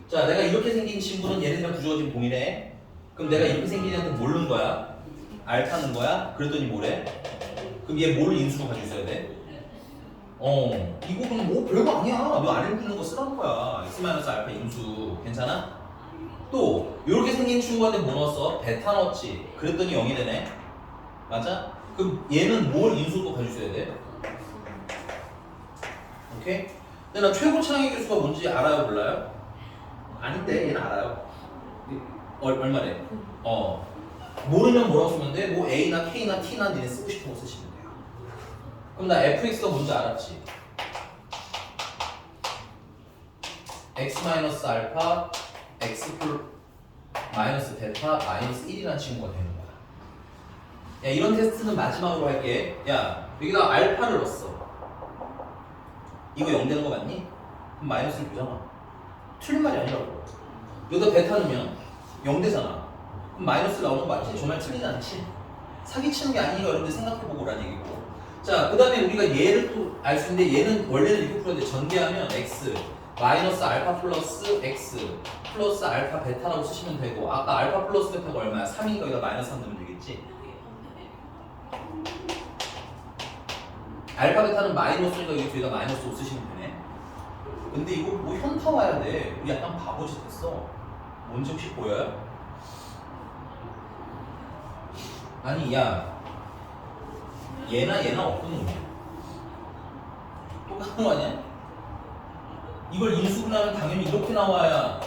자 내가 이렇게 생긴 친구는 얘네들이랑 구조가 지금 동일해. 그럼 내가 이렇게 생긴 애한테 뭘 넣은 거야? 알파는 거야? 그랬더니 뭐래? 그럼 얘 뭘 인수로 가지고 있어야 돼? 이거 그럼 뭐 별거 아니야. 너 아래 붙는 거 쓰라는 거야. X-알파 인수. 괜찮아? 또 이렇게 생긴 친구한테 뭐 넣었어? 베타 넣었지. 그랬더니 0이 되네. 맞아? 그럼 얘는 뭘 인수로 가지고 있어야 돼? 오케이? 근데 나 최고 창의 교수가 뭔지 알아요? 몰라요? 아닌데 얘는 알아요. 얼마래? 모르면 뭐라고 쓰면 돼? 뭐 A나 K나 T나 니네 쓰고 싶은 거 쓰시면 돼요. 그럼 나 fx가 뭔지 알았지? x-알파 x 마이너스 베타 마이너스 1이라는 친구가 되는 거야. 야 이런 테스트는 마지막으로 할게. 야 여기다 알파를 넣었어. 이거 0 되는 거 맞니? 그럼 마이너스 1 되잖아. 틀린 말이 아니라고. 여기다 베타 넣으면 0 되잖아. 그럼 마이너스 나오는 거 맞지? 정말 틀리지 않지? 사기치는 게 아니니까 여러분들 생각해보고 라는 얘기고. 자, 그 다음에 우리가 얘를 또 알 수 있는데 얘는 원래는 이렇게 풀어야 돼. 전개하면 x 마이너스 알파 플러스 x 플러스 알파 베타라고 쓰시면 되고 아까 알파 플러스 베타가 얼마야? 3이니까 여기다 마이너스 3 넣으면 되겠지? 알파 베타는 마이너스니까 여기 뒤에다 마이너스 5 쓰시면 되네. 근데 이거 뭐 현타 와야 돼. 우리 약간 바보짓 했어. 뭔지 혹시 보여요? 아니 야 얘나 어떤 놈이야? 똑같은 거 아니야? 이걸 인수분해하면 당연히 이렇게 나와야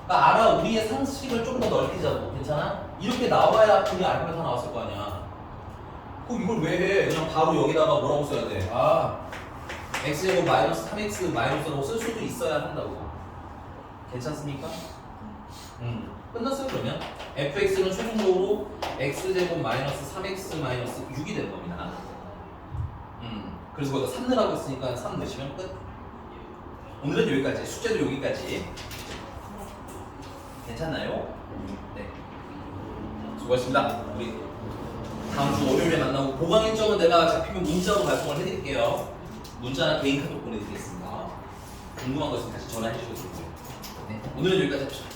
나 알아. 우리의 상식을 좀 더 넓히자고. 괜찮아? 이렇게 나와야 그게 알파 베타 나왔을 거 아니야. 그럼 이걸 왜 해? 그냥 바로 여기다가 뭐라고 써야 돼? x제곱 마이너스 3x 마이너스라고 쓸 수도 있어야 한다고. 괜찮습니까? 끝났어요 그러면. fx는 최종적으로 x제곱 마이너스 3x 마이너스 6이 되는 겁니다. 그래서 거기다 3 넣으라고 했으니까 3 넣으시면 끝. 오늘은 여기까지. 숙제도 여기까지. 괜찮나요? 네. 수고하셨습니다. 우리 다음 주 월요일에 만나고 보강 일정은 내가 잡히면 문자로 발송을 해드릴게요. 문자나 개인 카톡 보내드리겠습니다. 궁금한 거 있으면 다시 전화해 주셔도 되고요. 네. 오늘은 여기까지 합시다.